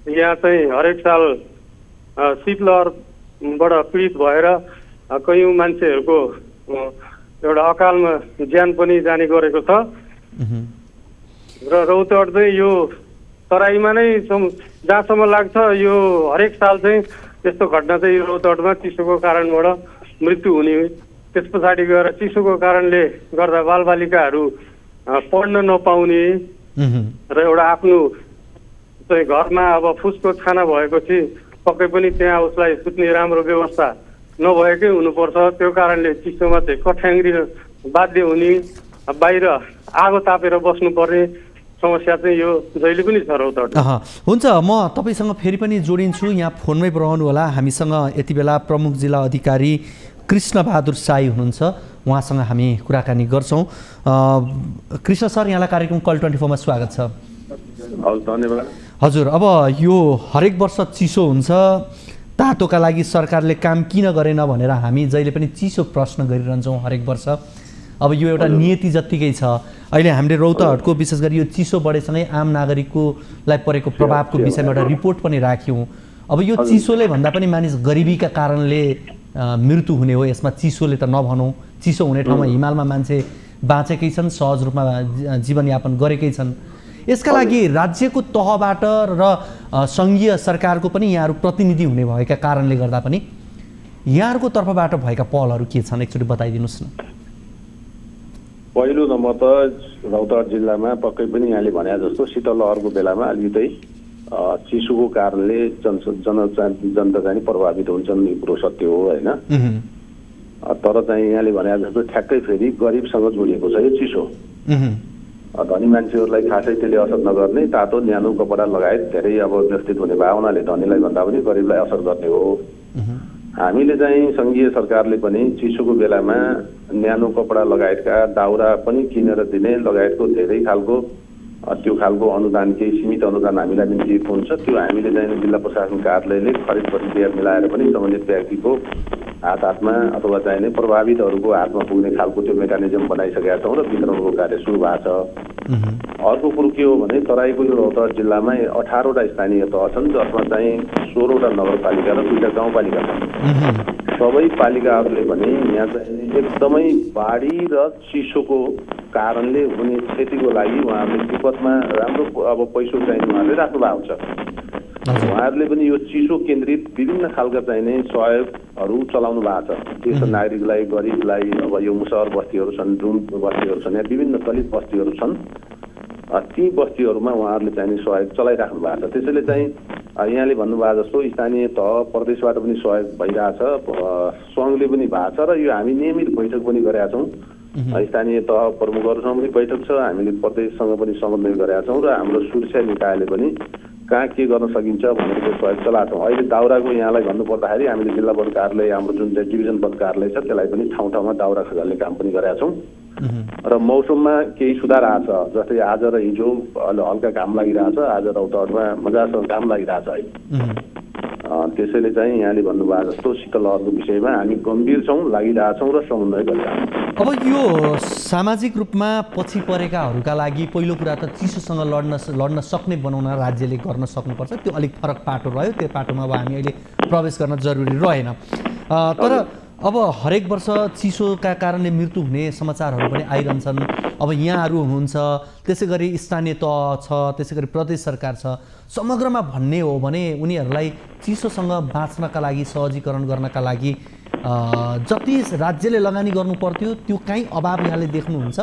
Speaker 16: यहाँ चाहिँ हरेक साल शीतलहरबाट पीडित भएर कयौँ मान्छेहरूको एउटा अकालमा ज्यान पनि जाने गरेको छ। र रौतहट चाहिँ यो तराईमा नै जहाँसम्म लाग्छ यो हरेक साल चाहिँ त्यस्तो घटना चाहिँ रौतहटमा चिसोको कारणबाट मृत्यु हुने, त्यस पछाडि गएर चिसोको कारणले गर्दा बालबालिकाहरू पढ्न नपाउने र एउटा आफ्नो चाहिँ घरमा अब फुसको छाना भएपछि पक्कै पनि त्यहाँ उसलाई सुत्ने राम्रो व्यवस्था नभएकै हुनुपर्छ। त्यो कारणले चिसोमा चाहिँ कठ्याङ्ग्री बाध्य हुने, बाहिर आगो तापेर बस्नुपर्ने समस्या चाहिँ यो जहिले पनि छ रौतहट।
Speaker 1: हुन्छ, म तपाईँसँग फेरि पनि जोडिन्छु। यहाँ फोनमै रहनु होला। हामीसँग यति बेला प्रमुख जिल्ला अधिकारी कृष्णबहादुर साई हुनुहुन्छ, उहाँसँग हामी कुराकानी गर्छौँ। कृष्ण सर, यहाँलाई कार्यक्रम कल 24 मा स्वागत छ।
Speaker 16: धन्यवाद।
Speaker 1: हजुर, अब यो हरेक वर्ष चिसो हुन्छ, तातोका लागि सरकारले काम किन गरेन भनेर हामी जहिले पनि चिसो प्रश्न गरिरहन्छौँ हरेक वर्ष। अब यो एउटा नियति जत्तिकै छ। अहिले हामीले रौतहटको विशेष गरी यो चिसो बढेसँगै आम नागरिकलाई परेको प्रभावको विषयमा एउटा रिपोर्ट पनि राख्यौँ। अब यो चिसोले भन्दा पनि मानिस गरिबीका कारणले मृत्यु हुने हो। यसमा चिसोले त नभनौँ, चिसो हुने ठाउँमा हिमालमा मान्छे बाँचेकै छन्, सहज रूपमा जीवनयापन गरेकै छन्। यसका लागि राज्यको तहबाट र सङ्घीय सरकारको पनि यहाँहरू प्रतिनिधि हुने भएका कारणले गर्दा पनि यहाँहरूको तर्फबाट भएका पहलहरू के छन् एकचोटि बताइदिनुहोस् न।
Speaker 17: पहिलो नम्बर त रौतहट जिल्लामा पक्कै पनि यहाँले भने जस्तो शीतलहरको बेलामा अलिकति चिसोको कारणले जनता चाहिँ प्रभावित हुन्छन्, यो कुरो सत्य हो होइन। तर चाहिँ यहाँले भने जस्तो ठ्याक्कै फेरि गरिबसँग जोडिएको छ यो चिसो। धनी मान्छेहरूलाई खासै त्यसले असर नगर्ने तातो न्यानो कपडा लगायत धेरै अब व्यवस्थित हुने भावनाले धनीलाई भन्दा पनि गरिबलाई असर गर्ने हो। हामीले चाहिँ सङ्घीय सरकारले पनि चिसोको बेलामा न्यानो कपडा लगायतका दाउरा पनि किनेर दिने लगायतको धेरै खालको त्यो खालको अनुदान केही सीमित अनुदान हामीलाई पनि दिएको हुन्छ। त्यो हामीले चाहिँ जिल्ला प्रशासन कार्यालयले खरिद प्रक्रिया मिलाएर पनि सम्बन्धित व्यक्तिको हातमा अथवा चाहिने प्रभावितहरूको हातमा पुग्ने खालको त्यो मेकानिजम बनाइसकेका छौँ र वितरणको कार्य सुरु भएको छ। अर्को कुरो के हो भने तराईको यो रौतहट जिल्लामा 18वटा स्थानीय तह छन् जसमा चाहिँ 16वटा नगरपालिका र 2टा गाउँपालिका छन्। सबै पालिकाहरूले पनि यहाँ चाहिँ एकदमै बाढी र चिसोको कारणले हुने क्षतिको लागि उहाँहरूले विपदमा राम्रो अब पैसो चाहिँ उहाँहरूले राख्नु भएको छ। उहाँहरूले पनि यो चिसो केन्द्रित विभिन्न खालका चाहिने सहयोगहरू चलाउनु भएको छ। देश नागरिकलाई गरिबलाई अब यो मुसहर बस्तीहरू छन्, जुन बस्तीहरू छन्, यहाँ विभिन्न दलित बस्तीहरू छन्, ती बस्तीहरूमा उहाँहरूले चाहिने सहयोग चलाइराख्नु भएको छ। त्यसैले चाहिँ यहाँले भन्नुभएको जस्तो स्थानीय तह प्रदेशबाट पनि सहयोग भइरहेछ, सङ्घले पनि भएको छ र यो हामी नियमित बैठक पनि गरेका छौँ। स्थानीय तह प्रमुखहरूसँग पनि बैठक छ, हामीले प्रदेशसँग पनि समन्वय गरेका छौँ र हाम्रो सुरक्षा निकायले पनि कहाँ के गर्न सकिन्छ भनेर त्यो सहयोग चलाएको छौँ। अहिले दाउराको यहाँलाई भन्नुपर्दाखेरि हामीले जिल्ला वन कार्यालय हाम्रो जुन चाहिँ डिभिजन वन कार्यालय छ त्यसलाई पनि ठाउँ ठाउँमा दाउरा खसाल्ने काम पनि गरेका छौँ र मौसममा केही सुधार आएको छ। जस्तै आज र हिजो हल्का घाम लागिरहेछ, आज रौतहटमा मजासँग घाम लागिरहेछ अहिले। त्यसैले चाहिँ यहाँले भन्नुभएको जस्तो शीतलहरको विषयमा हामी गम्भीर छौँ, लागिरहेछौँ र समन्वय गरिरहेछौँ।
Speaker 1: अब यो सामाजिक रूपमा पछि परेकाहरूका लागि पहिलो कुरा त चिसोसँग लड्न सक्ने बनाउन राज्यले गर्न सक्नुपर्छ। त्यो अलिक फरक पाटो रह्यो, त्यो पाटोमा अब हामी अहिले प्रवेश गर्न जरुरी रहेन। तर अब हरेक वर्ष चिसोका कारणले मृत्यु हुने समाचारहरू पनि आइरहन्छन्। अब यहाँहरू हुनुहुन्छ, त्यसै गरी स्थानीय तह छ, त्यसै गरी प्रदेश सरकार छ। समग्रमा भन्ने हो भने उनीहरूलाई चिसोसँग बाँच्नका लागि, सहजीकरण गर्नका लागि जति राज्यले लगानी गर्नु पर्थ्यो त्यो काहीँ अभाव यहाँले देख्नुहुन्छ?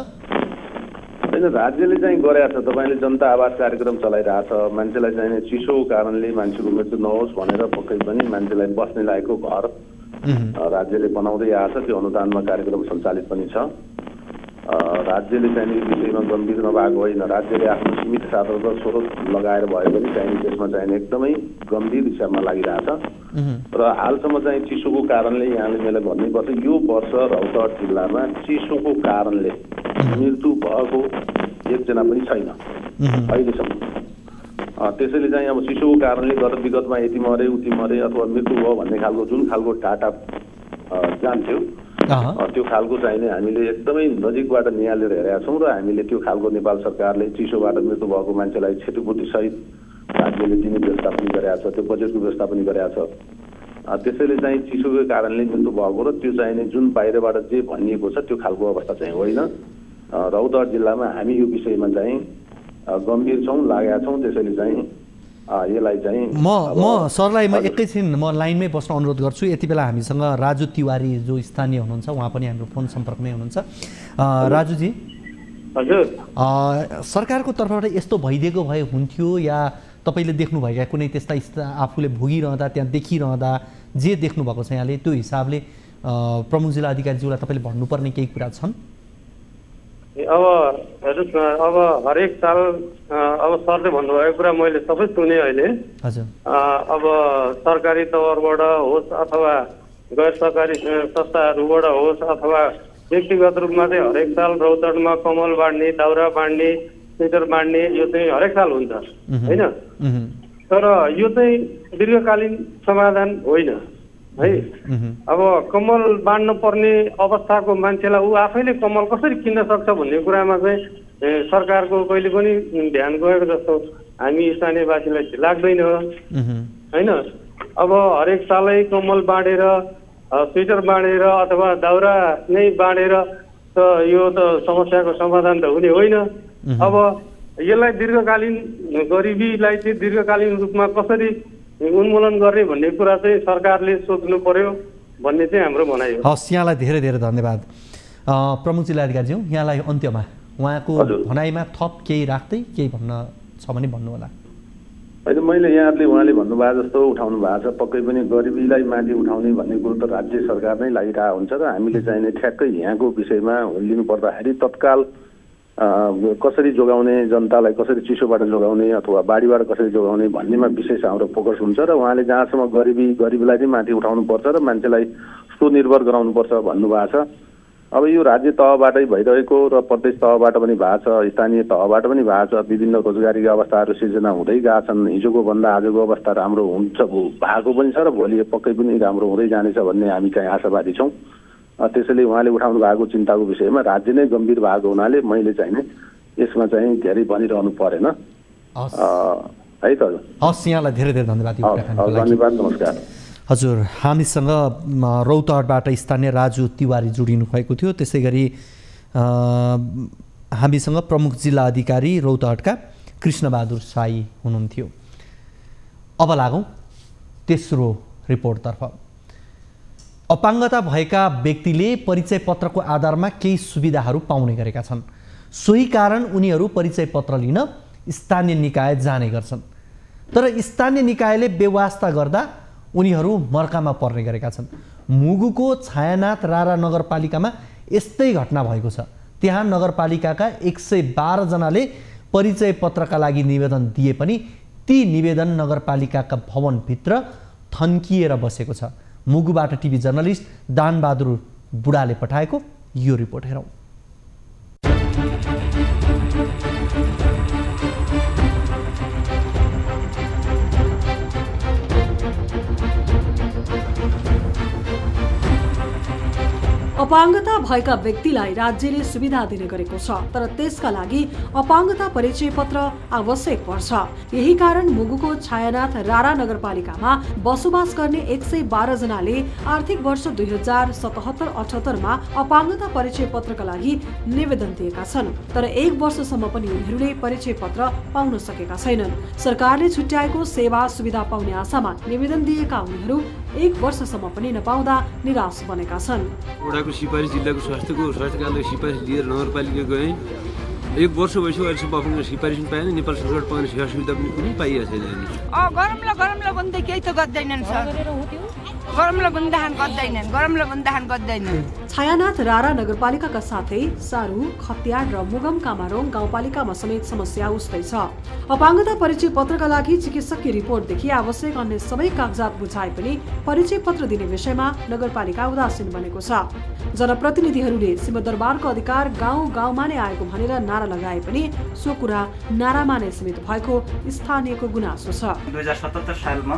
Speaker 17: होइन, राज्यले चाहिँ गरेको छ। तपाईँले जनता आवास कार्यक्रम चलाइरहेछ, मान्छेलाई चाहिने चिसोको कारणले मान्छेको मृत्यु नहोस् भनेर पक्कै पनि मान्छेलाई बस्ने लायकको घर राज्यले बनाउँदै आएको छ। त्यो अनुदानमा कार्यक्रम सञ्चालित पनि छ। राज्यले चाहिने विषयमा गम्भीर नभएको होइन, राज्यले आफ्नो सीमित साधन र स्रोत लगाएर भए पनि चाहिने त्यसमा चाहिने एकदमै गम्भीर हिसाबमा लागिरहेछ र हालसम्म चाहिँ चिसोको कारणले यहाँले मैले भन्नैपर्छ यो वर्ष रौतहट जिल्लामा चिसोको कारणले मृत्यु भएको एकजना पनि छैन अहिलेसम्म। त्यसैले चाहिँ अब चिसोको कारणले गत विगतमा यति मरे उति मरे अथवा मृत्यु भयो भन्ने खालको जुन खालको डाटा जान्थ्यो त्यो खालको चाहिने हामीले एकदमै नजिकबाट निहालेर हेरेका छौँ र हामीले त्यो खालको नेपाल सरकारले चिसोबाट मृत्यु भएको मान्छेलाई क्षतिपूर्ति सहित राज्यले दिने व्यवस्था पनि गरेका छ, त्यो बजेटको व्यवस्था पनि गरेका छ। त्यसैले चाहिँ चिसोको कारणले मृत्यु भएको र त्यो चाहिने जुन बाहिरबाट जे भनिएको छ त्यो खालको अवस्था चाहिँ होइन। रौतहट जिल्लामा हामी यो विषयमा चाहिँ गम्भीर छौँ, लागेका छौँ। त्यसैले चाहिँ यसलाई चाहिँ
Speaker 1: म सरलाई म एकैछिन म लाइनमै बस्न अनुरोध गर्छु। यति बेला हामीसँग राजु तिवारी जो स्थानीय हुनुहुन्छ, उहाँ पनि हाम्रो फोन सम्पर्कमै हुनुहुन्छ। राजुजी,
Speaker 16: हजुर,
Speaker 1: सरकारको तर्फबाट यस्तो भइदिएको भए हुन्थ्यो या तपाईँले देख्नुभएका कुनै त्यस्ता आफूले भोगिरहँदा त्यहाँ देखिरहँदा जे देख्नुभएको छ यहाँले त्यो हिसाबले प्रमुख जिल्ला अधिकारीज्यूलाई तपाईँले भन्नुपर्ने केही कुरा छन्?
Speaker 16: अब हेर्नुहोस् न, अब हरेक साल अब सरले भन्नुभएको कुरा मैले सबै सुने अहिले। अब सरकारी तवरबाट होस् अथवा गैर सरकारी संस्थाहरूबाट होस् अथवा व्यक्तिगत रूपमा चाहिँ हरेक साल रौतहटमा कमल बाँड्ने, दाउरा बाँड्ने, स्वेटर बाँड्ने यो चाहिँ हरेक साल हुन्छ होइन। तर यो चाहिँ दीर्घकालीन समाधान होइन है। अब कमल बाँड्न पर्ने अवस्थाको मान्छेलाई ऊ आफैले कमल कसरी किन्न सक्छ भन्ने कुरामा चाहिँ सरकारको कहिले पनि ध्यान गएको जस्तो हामी स्थानीयवासीलाई लाग्दैन होइन। अब हरेक सालै कमल बाँडेर, स्वेटर बाँडेर अथवा दाउरा नै बाँडेर त यो त समस्याको समाधान त हुने होइन। अब यसलाई दीर्घकालीन गरिबीलाई चाहिँ दीर्घकालीन रूपमा कसरी उन्मूलन गर्ने भन्ने कुरा चाहिँ सरकारले सोच्नु पर्यो भन्ने चाहिँ हाम्रो भनाइ हो।
Speaker 1: हस्, यहाँलाई धेरै धेरै धन्यवाद। प्रमुख जिल्लाधिकारीज्यू, यहाँलाई अन्त्यमा उहाँको भनाइमा थप केही राख्दै केही भन्न छ भने भन्नु होला।
Speaker 17: होइन, मैले उहाँले भन्नुभएको जस्तो उठाउनु भएको छ। पक्कै पनि गरिबीलाई माथि उठाउने भन्ने कुरो त राज्य सरकार नै लागिरहेको हुन्छ र हामीले चाहिने ठ्याक्कै यहाँको विषयमा लिनु पर्दाखेरि तत्काल कसरी जोगाउने, जनतालाई कसरी चिसोबाट जोगाउने अथवा बाढीबाट कसरी जोगाउने भन्नेमा विशेष हाम्रो फोकस हुन्छ र उहाँले जहाँसम्म गरिबीलाई चाहिँ माथि उठाउनुपर्छ र मान्छेलाई स्वनिर्भर गराउनुपर्छ भन्नुभएको छ। अब यो राज्य तहबाटै भइरहेको र प्रदेश तहबाट पनि भएको छ, स्थानीय तहबाट पनि भएको छ। विभिन्न रोजगारीका अवस्थाहरू सिर्जना हुँदै गएका छन्। हिजोको भन्दा आजको अवस्था राम्रो हुन्छ भएको पनि छ र भोलि पक्कै पनि राम्रो हुँदै जानेछ भन्ने हामी चाहिँ आशावादी छौँ। त्यसैले उहाँले उठाउनु भएको चिन्ताको विषयमा राज्य नै गम्भीर भएको हुनाले मैले चाहिँ नि यसमा चाहिँ धेरै भनिरहनु परेन है त।
Speaker 1: हस्, यहाँलाई धेरै धेरै धन्यवाद।
Speaker 17: धन्यवाद, नमस्कार।
Speaker 1: हजुर, हामीसँग रौतहटबाट स्थानीय राजु तिवारी जोडिनु भएको थियो। त्यसै गरी हामीसँग प्रमुख जिल्ला अधिकारी रौतहटका कृष्णबहादुर साई हुनुहुन्थ्यो। अब लागौँ तेस्रो रिपोर्टतर्फ। अपाङ्गता भएका व्यक्तिले परिचय पत्रको आधारमा केही सुविधाहरू पाउने गरेका छन्। सोही कारण उनीहरू परिचय पत्र लिन स्थानीय निकाय जाने गर्छन्। तर स्थानीय निकायले बेवास्ता गर्दा उनीहरू मर्कामा पर्ने गरेका छन्। मुगुको छायानाथ रारा नगरपालिकामा यस्तै घटना भएको छ। त्यहाँ नगरपालिकाका 112 जनाले परिचय पत्रका लागि निवेदन दिए पनि ती निवेदन नगरपालिकाका भवनभित्र थन्किएर बसेको छ। मुगुबाट टिभी जर्नलिस्ट दानबहादुर बुढाले पठाएको यो रिपोर्ट हेरौँ।
Speaker 18: अपाङ्गता भएका व्यक्तिलाई राज्यले सुविधा दिने गरेको छ, तर त्यसका लागि अपाङ्गता परिचय पत्र आवश्यक पर्छ। यही कारण मुगुको छायानाथ रारा नगरपालिकामा बसोबास गर्ने 112 जनाले आर्थिक वर्ष 2077-78 मा अपाङ्गता परिचय पत्रका लागि निवेदन दिएका छन्। तर 1 वर्षसम्म पनि उनीहरूले परिचय पत्र पाउन सकेका छैनन्। सरकारले छुट्याएको सेवा सुविधा पाउने आशामा निवेदन दिएका उनीहरू 1 वर्षसम्म पनि नपाउँदा निराश बनेका छन्।
Speaker 19: सिफारिस जिल्लाको स्वास्थ्य केन्द्रले सिफारिस लिएर नगरपालिका गएँ। 1 वर्ष भइसक्यो, अहिलेसम्म आफ्नो सिफारिस पनि पाएन। नेपाल सरकार पाउने सेवा सुविधा पनि कुनै पाइएको छैन।
Speaker 20: गरमला भन्दै केही त गर्दैनन् सर। गरमला भन्दाहान गर्दैनन्।
Speaker 18: छायानाथ रारा नगरपालिकाका साथै सारू, खत्याड र मुगम कामारोङ गाउँपालिकामा समेत समस्या उस्तै छ। अपाङ्गता परिचय पत्रका लागि चिकित्सकीय रिपोर्टदेखि आवश्यक अन्य सबै कागजात बुझाए पनि परिचय पत्र दिने विषयमा नगरपालिका उदासीन बनेको छ। जनप्रतिनिधिहरूले सिंहदरबारको अधिकार गाउँ गाउँमा नै आएको भनेर नारा लगाए पनि सो कुरा नारामा नै सीमित भएको स्थानीयको गुनासो छ।
Speaker 21: 2077 सालमा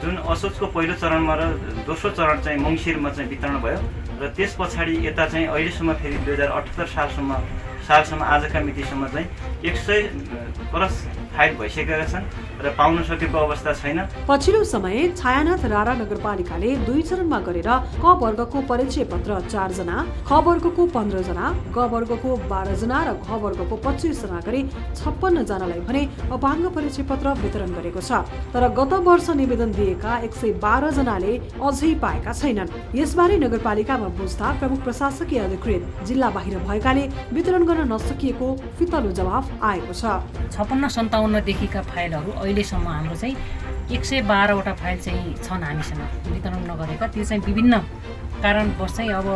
Speaker 21: जुन असोजको पहिलो चरणमा र दोस्रो चरण चाहिँ मङ्सिरमा चाहिँ वितरण भयो र त्यस पछाडि यता चाहिँ अहिलेसम्म फेरि 2078 सालसम्म आजका मितिसम्म चाहिँ 100 प्लस फाइल भइसकेका छन् र पाउन सकेको अवस्था छैन।
Speaker 18: पछिल्लो समय छायानाथ रारा नगरपालिकाले 2 चरणमा गरेर क वर्गको परिचय पत्र 4 जना, ख वर्गको 15 जना, ग वर्गको 12 जना र घ वर्गको 25 जना गरी 56 जनालाई भने अपाङ्ग परिचय पत्र वितरण गरेको छ। तर गत वर्ष निवेदन दिएका 112 जनाले अझै पाएका छैनन्। यसबारे नगरपालिकामा बुझ्दा प्रमुख प्रशासकीय अधिकृत जिल्ला बाहिर भएकाले वितरण गर्न नसकिएको फितलो जवाफ आएको छ।
Speaker 22: 56-57 देखिका फाइलहरू अहिलेसम्म हाम्रो चाहिँ 112 वटा फाइल चाहिँ छन् हामीसँग वितरण नगरेका। त्यो चाहिँ विभिन्न कारणवश चाहिँ अब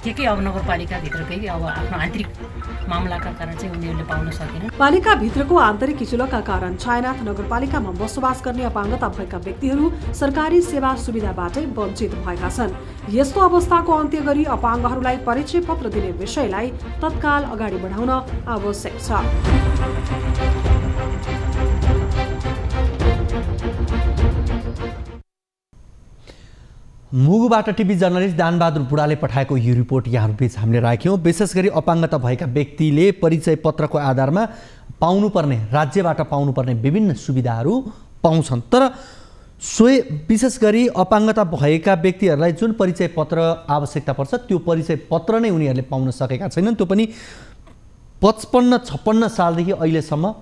Speaker 22: के अब नगरपालिकाभित्रकै अब आफ्नो आन्तरिक मामलाका कारण चाहिँ उनीहरूले पाउन सकेनन्।
Speaker 18: पालिका भित्रको आन्तरिक किचुलका कारण छायानाथ नगरपालिकामा बसोबास गर्ने अपाङ्गता भएका व्यक्तिहरू सरकारी सेवा सुविधाबाटै वञ्चित भएका छन्। यस्तो अवस्थाको अन्त्य गरी अपाङ्गहरूलाई परिचय पत्र दिने विषयलाई तत्काल अगाडि बढाउन आवश्यक छ।
Speaker 1: मुगुबाट टिभी जर्नलिस्ट दानबहादुर बुढाले पठाएको यो रिपोर्ट यहाँहरूबीच हामीले राख्यौँ। विशेष गरी अपाङ्गता भएका व्यक्तिले परिचय पत्रको आधारमा पाउनुपर्ने, राज्यबाट पाउनुपर्ने विभिन्न सुविधाहरू पाउँछन्। तर विशेष गरी अपाङ्गता भएका व्यक्तिहरूलाई जुन परिचय पत्र आवश्यकता पर्छ त्यो परिचय पत्र नै उनीहरूले पाउन सकेका छैनन्। त्यो पनि 55-56 सालदेखि अहिलेसम्म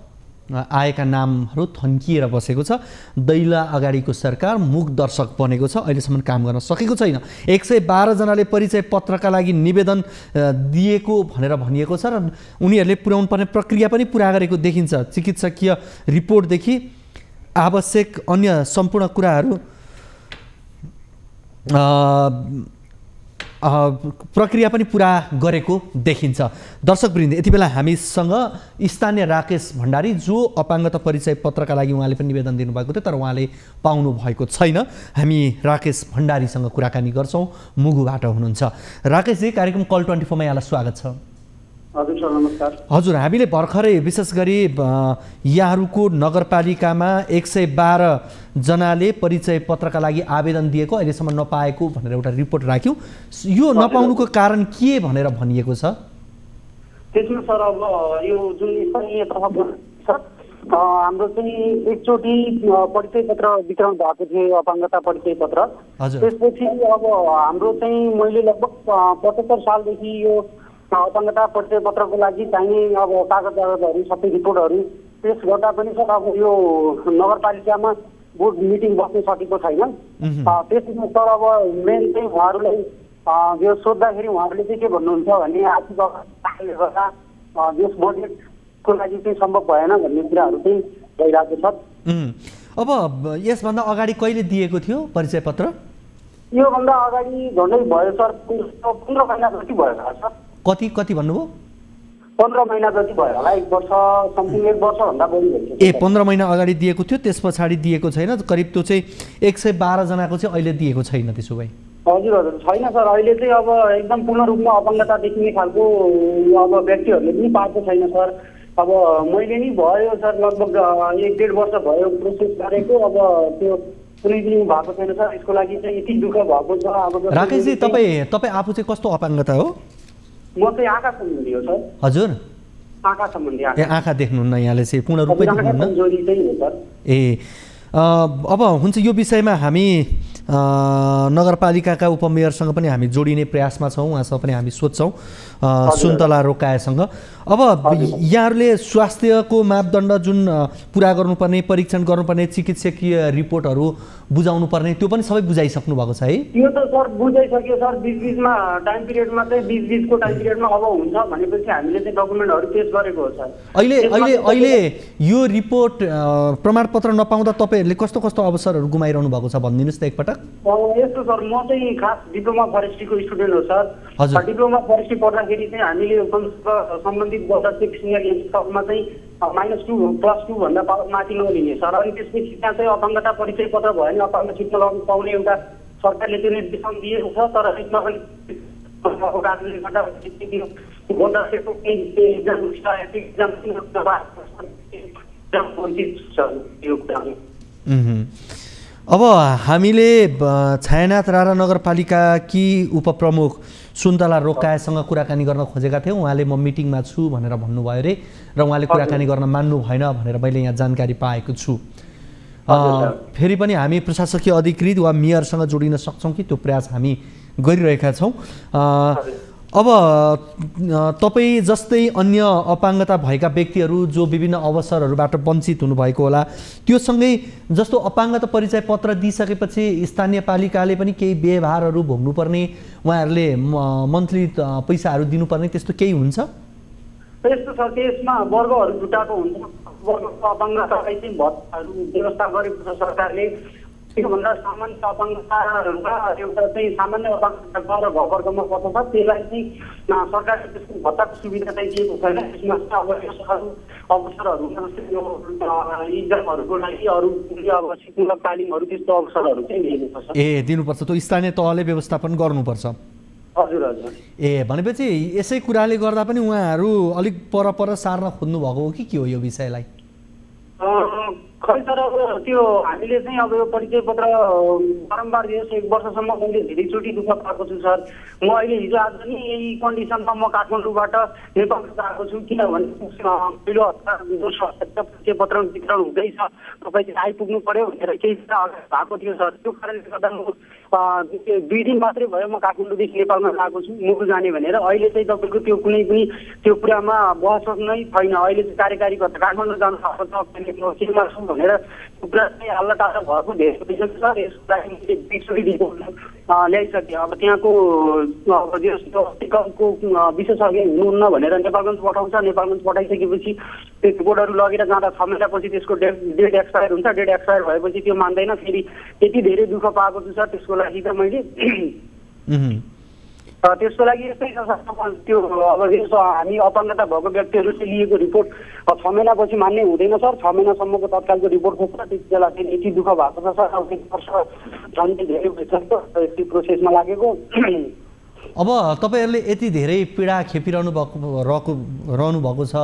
Speaker 1: आएका नामहरू थन्किएर बसेको छ। दैला अगाडिको सरकार मुख दर्शक बनेको छ, अहिलेसम्म काम गर्न सकेको छैन। 112 जनाले परिचय पत्रका लागि निवेदन दिएको भनेर भनिएको छ र उनीहरूले पुर्याउनु पर्ने प्रक्रिया पनि पुरा गरेको देखिन्छ। चिकित्सकीय रिपोर्टदेखि आवश्यक अन्य सम्पूर्ण कुराहरू प्रक्रिया पनि पुरा गरेको देखिन्छ। दर्शकवृन्द, यति बेला हामीसँग स्थानीय राकेश भण्डारी जो अपाङ्गता परिचय पत्रका लागि उहाँले पनि निवेदन दिनुभएको थियो तर उहाँले पाउनु भएको छैन। हामी राकेश भण्डारीसँग कुराकानी गर्छौँ, मुगुबाट हुनुहुन्छ। राकेशजी, कार्यक्रम कल 24 मा यहाँलाई स्वागत छ।
Speaker 3: हजुर सर, नमस्कार।
Speaker 1: हजुर, हामीले भर्खरै विशेष गरी यहाँहरूको नगरपालिकामा 112 जनाले परिचय पत्रका लागि आवेदन दिएको अहिलेसम्म नपाएको भनेर एउटा रिपोर्ट राख्यौँ। यो नपाउनुको कारण के भनेर भनिएको छ?
Speaker 3: त्यसमा सर अब यो जुन स्थानीय तहको छ हाम्रो चाहिँ एकचोटि परिचय पत्र वितरण भएको थियो, अपाङ्गता परिचय पत्र। त्यसपछि अब हाम्रो चाहिँ मैले लगभग 75 सालदेखि यो अपाङ्गता परिचय पत्रको लागि चाहिने अब कागजातहरू सबै रिपोर्टहरू पेश गर्दा पनि सर अब यो नगरपालिकामा बोर्ड मिटिङ बस्न सकेको छैन। त्यसमा सर अब मेन चाहिँ उहाँहरूलाई यो सोद्धाखेरि उहाँहरूले चाहिँ के भन्नुहुन्छ भने आर्थिक अवस्थाले गर्दा यस बजेटको लागि चाहिँ सम्भव भएन भन्ने कुराहरू चाहिँ भइरहेको छ।
Speaker 1: अब यसभन्दा अगाडि कहिले दिएको थियो परिचय पत्र?
Speaker 3: योभन्दा अगाडि झन्डै भयो सर, 15 महिना जति भयो होला सर।
Speaker 1: कति भन्नुभयो?
Speaker 3: 15 महिना जति भयो होला, 1 वर्ष समथिङ, 1 वर्षभन्दा बढी भयो।
Speaker 1: 15 महिना अगाडि दिएको थियो, त्यस पछाडि दिएको छैन। करिब त्यो चाहिँ 112 जनाको चाहिँ अहिले दिएको छैन त्यसो भए?
Speaker 3: हजुर छैन सर। अहिले चाहिँ अब एकदम पूर्ण रूपमा अपाङ्गता देखिने खालको अब व्यक्तिहरूले पनि पाएको छैन सर। अब मैले नि भयो सर लगभग 1-1.5 वर्ष भयो प्रोसेस गरेको, अब त्यो कुनै पनि भएको छैन सर। यसको लागि चाहिँ यति दुःख भएको छ। अब
Speaker 1: राकेशजी, तपाईँ आफू चाहिँ कस्तो अपाङ्गता हो?
Speaker 3: म चाहिँ आँखा सम्बन्धी हो सर।
Speaker 1: हजुर,
Speaker 3: आँखा सम्बन्धी।
Speaker 1: आँखा देख्नुहुन्न यहाँले चाहिँ, पूर्ण रूपै देख्नुहुन्न? अब हुन्छ, यो विषयमा हामी नगरपालिकाका उपमेयरसँग पनि हामी जोडिने प्रयासमा छौँ, उहाँसँग पनि हामी सोध्छौँ, सुन्तला रोकाएसँग। अब यहाँहरूले स्वास्थ्यको मापदण्ड जुन पुरा गर्नुपर्ने, परीक्षण गर्नुपर्ने, चिकित्सकीय रिपोर्टहरू बुझाउनु पर्ने, त्यो पनि सबै बुझाइसक्नु भएको छ है?
Speaker 3: यो त सर बुझाइसक्यो सर। बीच-बीचमा टाइम पिरियडमा चाहिँ बीच-बीचको टाइम पिरियडमा अब हुन्छ भनेपछि हामीले चाहिँ डकुमेन्टहरू पेश गरेको हो सर।
Speaker 1: अहिले यो रिपोर्ट प्रमाणपत्र नपाउँदा तपाईँहरूले कस्तो कस्तो अवसरहरू गुमाइरहनु भएको छ भनिदिनुहोस् त एकपटक।
Speaker 3: यस्तो सर, म चाहिँ खास डिप्लोमा फरेस्ट्रीको स्टुडेन्ट हो सर। डिप्लोमा फरेस्ट्री पढ्दाखेरि चाहिँ हामीले सम्बन्धित सिनियर चाहिँ -2 भन्दा माथि नलिने सर। अनि त्यसपछि त्यहाँ चाहिँ अपाङ्गता परिचय पत्र भयो भने अपाङ्ग छुट्न पाउने एउटा सरकारले त्यो निर्देशन दिएको छ। तर यसमा पनि कारणले गर्दा
Speaker 1: अब हामीले छायानाथ रारा नगरपालिकाकी उपप्रमुख सुन्तला रोकाएसँग कुराकानी गर्न खोजेका थियौँ। उहाँले म मिटिङमा छु भनेर भन्नुभयो अरे र उहाँले कुराकानी गर्न मान्नु भएन भनेर मैले यहाँ जानकारी पाएको छु। फेरि पनि हामी प्रशासकीय अधिकृत वा मेयरसँग जोडिन सक्छौँ कि त्यो प्रयास हामी गरिरहेका छौँ। अब तपाईँ जस्तै अन्य अपाङ्गता भएका व्यक्तिहरू जो विभिन्न अवसरहरूबाट वञ्चित हुनुभएको होला, त्यो सँगै जस्तो अपाङ्गता परिचय पत्र दिइसकेपछि स्थानीय पालिकाले पनि केही व्यवहारहरू भोग्नुपर्ने, उहाँहरूले मन्थली पैसाहरू दिनुपर्ने, त्यस्तो केही हुन्छ?
Speaker 3: त्यस्तो छ, त्यसमा वर्गहरू जुटाएको हुन्छ। वर्गको अपाङ्गतालाई चाहिँ भत्ताहरू व्यवस्था गरेको छ सरकारले। त्योभन्दा सामान्य अपाङ्गताहरूमा एउटा चाहिँ सामान्य अपाङ्गता र घरवर्गमा पर्छ, त्यसलाई चाहिँ सरकारले त्यसको भत्ताको सुविधा चाहिँ दिएको छैन। त्यसमा अब अवसरहरू जस्तै यो इक्जामहरूको लागि अरू अब शिक्षामूलक तालिमहरू त्यस्तो अवसरहरू चाहिँ दिनुपर्छ।
Speaker 1: दिनुपर्छ, त्यो स्थानीय तहले व्यवस्थापन गर्नुपर्छ।
Speaker 3: हजुर हजुर।
Speaker 1: भनेपछि यसै कुराले गर्दा पनि उहाँहरू अलिक पर सार्न खोज्नु भएको हो कि के हो यो विषयलाई?
Speaker 3: खै सर, अब त्यो हामीले चाहिँ अब यो परिचय पत्र बारम्बार दिएछ। 1 वर्षसम्म मैले धेरैचोटि दुःख पाएको छु सर। म अहिले हिजो आज नि यही कन्डिसनमा म काठमाडौँबाट नेपाल आएको छु, किनभने पहिलो हप्ता परिचय पत्र वितरण हुँदैछ, तपाईँ चाहिँ आइपुग्नु पर्यो भनेर केही भएको थियो सर। त्यो कारणले गर्दा म 2 दिन मात्रै भयो म काठमाडौँदेखि नेपालमा गएको छु मुगु जाने भनेर। अहिले चाहिँ तपाईँको त्यो कुनै पनि त्यो कुरामा बहस नै छैन। अहिले चाहिँ कार्यकारी गर्दा काठमाडौँ जानु भएको छ भनेर कुरा चाहिँ हल्लाटाल्ला भएको धेरै भइसक्यो सर। यसको लागि मैले बिचोरी ल्याइसकेँ। अब त्यहाँको टिकमको विशेषज्ञ हुनुहुन्न भनेर नेपालगञ्ज पठाउँछ। नेपालगञ्ज पठाइसकेपछि त्यो रिपोर्टहरू लगेर जाँदा 6 महिनापछि त्यसको डेट एक्सपायर हुन्छ। डेट एक्सपायर भएपछि त्यो मान्दैन। फेरि त्यति धेरै दुःख पाएको छु सर त्यसको लागि त मैले। त्यसको लागि यस्तै छ सर, त्यो अब यसो हामी अपाङ्गता भएको व्यक्तिहरूले लिएको रिपोर्ट 6 महिनापछि मान्ने हुँदैन सर। 6 महिनासम्मको तत्कालको रिपोर्ट खोज्छ, त्यति बेला चाहिँ यति दुःख भएको छ सर। अब 1 वर्ष झन् धेरै भइसक्यो यति प्रोसेसमा लागेको।
Speaker 1: अब तपाईँहरूले यति धेरै पीडा खेपिरहनु भएको छ,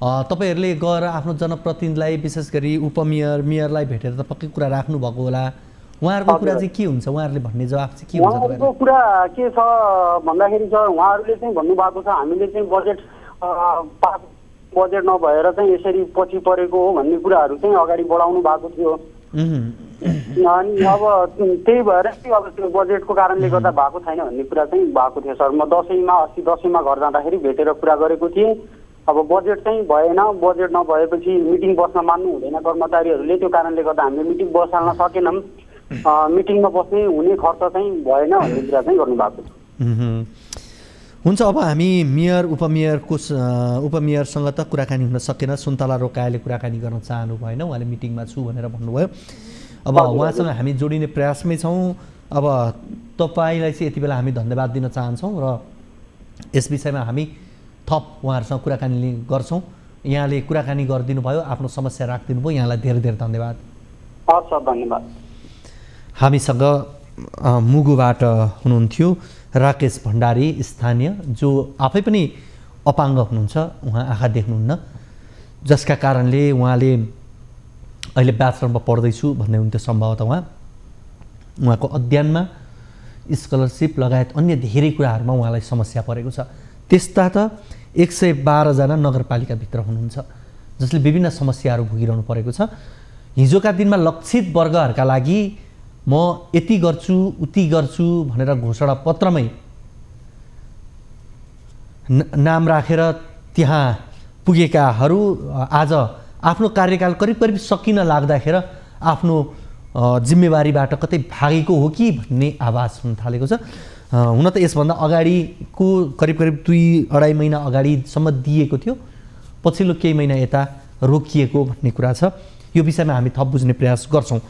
Speaker 1: तपाईँहरूले गएर आफ्नो जनप्रतिनिधिलाई विशेष गरी मेयरलाई भेटेर त पक्कै कुरा राख्नुभएको होला। उहाँहरूको कुरा चाहिँ के हुन्छ, उहाँहरूले भन्ने जवाफ चाहिँ के हुन्छ?
Speaker 3: उहाँहरूको कुरा के छ भन्दाखेरि सर, उहाँहरूले चाहिँ भन्नुभएको छ हामीले चाहिँ बजेट नभएर चाहिँ यसरी पछि परेको हो भन्ने कुराहरू चाहिँ अगाडि बढाउनु भएको थियो। अनि अब त्यही भएर चाहिँ अब त्यो बजेटको कारणले गर्दा भएको छैन भन्ने कुरा चाहिँ भएको थियो सर। म अस्ति दसैँमा घर जाँदाखेरि भेटेर कुरा गरेको थिएँ। अब बजेट चाहिँ भएन, बजेट नभएपछि मिटिङ बस्न मान्नु हुँदैन कर्मचारीहरूले, त्यो कारणले गर्दा हामीले मिटिङ बसाल्न सकेनौँ। मिटिङमा बस्ने हुने खर्च चाहिँ भएन भन्ने कुरा चाहिँ गर्नुभएको छ।
Speaker 1: हुन्छ, अब हामी मेयर उपमेयरसँग त कुराकानी हुन सकेन। सुन्तला रोकाले कुराकानी गर्न चाहनु भएन, उहाँले मिटिङमा छु भनेर भन्नुभयो। अब उहाँसँग हामी जोडिने प्रयासमै छौँ। अब तपाईँलाई चाहिँ यति बेला हामी धन्यवाद दिन चाहन्छौँ र यस विषयमा हामी थप उहाँहरूसँग कुराकानी गर्छौँ। यहाँले कुराकानी गरिदिनु भयो, आफ्नो समस्या राखिदिनु भयो, यहाँलाई धेरै धेरै धन्यवाद।
Speaker 3: हस् सर, धन्यवाद।
Speaker 1: हामीसँग मुगुबाट हुनुहुन्थ्यो राकेश भण्डारी स्थानीय, जो आफै पनि अपाङ्ग हुनुहुन्छ, उहाँ आँखा देख्नुहुन्न, जसका कारणले उहाँले अहिले ब्याचलरमा पढ्दैछु भन्ने हुन्थ्यो। सम्भवतः उहाँको अध्ययनमा स्कलरसिप लगायत अन्य धेरै कुराहरूमा उहाँलाई समस्या परेको छ। त्यस्ता त 112 जना नगरपालिकाभित्र हुनुहुन्छ जसले विभिन्न समस्याहरू भोगिरहनु परेको छ। हिजोका दिनमा लक्षित वर्गहरूका लागि म यति गर्छु उति गर्छु भनेर घोषणा पत्रमै नाम राखेर त्यहाँ पुगेकाहरू आज आफ्नो कार्यकाल करिब करिब सकिन लाग्दाखेरि आफ्नो जिम्मेवारीबाट कतै भागेको हो कि भन्ने आवाज हुन थालेको छ। हुन त यसभन्दा अगाडिको करिब करिब 2-2.5 महिना अगाडिसम्म दिएको थियो, पछिल्लो केही महिना यता रोकिएको भन्ने कुरा छ। यो विषयमा हामी थप बुझ्ने प्रयास गर्छौँ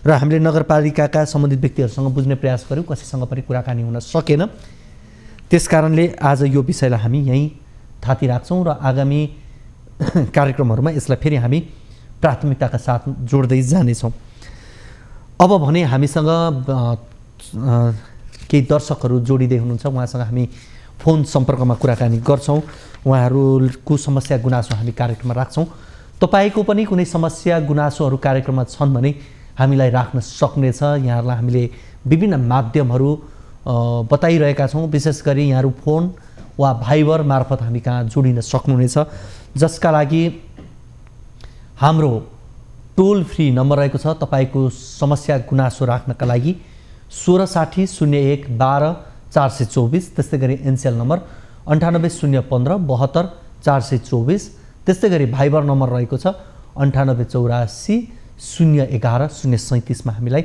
Speaker 1: र हामीले नगरपालिकाका सम्बन्धित व्यक्तिहरूसँग बुझ्ने प्रयास गऱ्यौँ, कसैसँग पनि कुराकानी हुन सकेन। त्यसकारणले आज यो विषयलाई हामी यहीँ थाती राख्छौँ र आगामी कार्यक्रमहरूमा यसलाई फेरि हामी प्राथमिकताका साथ जोड्दै जानेछौँ। अब भने हामीसँग केही दर्शकहरू जोडिँदै हुनुहुन्छ, उहाँसँग हामी फोन सम्पर्कमा कुराकानी गर्छौँ। उहाँहरूको समस्या गुनासो हामी कार्यक्रममा राख्छौँ। तपाईँको पनि कुनै समस्या गुनासोहरू कार्यक्रममा छन् भने हामीलाई राख्न सक्नेछ। यहाँहरूलाई हामीले विभिन्न माध्यमहरू बताइरहेका छौँ, विशेष गरी यहाँहरू फोन वा भाइबर मार्फत हामी कहाँ जोडिन सक्नुहुनेछ, जसका लागि हाम्रो टोल फ्री नम्बर रहेको छ। तपाईँको समस्या गुनासो राख्नका लागि 1660 01 12 424, त्यस्तै गरी एनसेल नम्बर 98 015 72 424, त्यस्तै गरी भाइबर नम्बर रहेको छ 9884 011 037 मा हामीलाई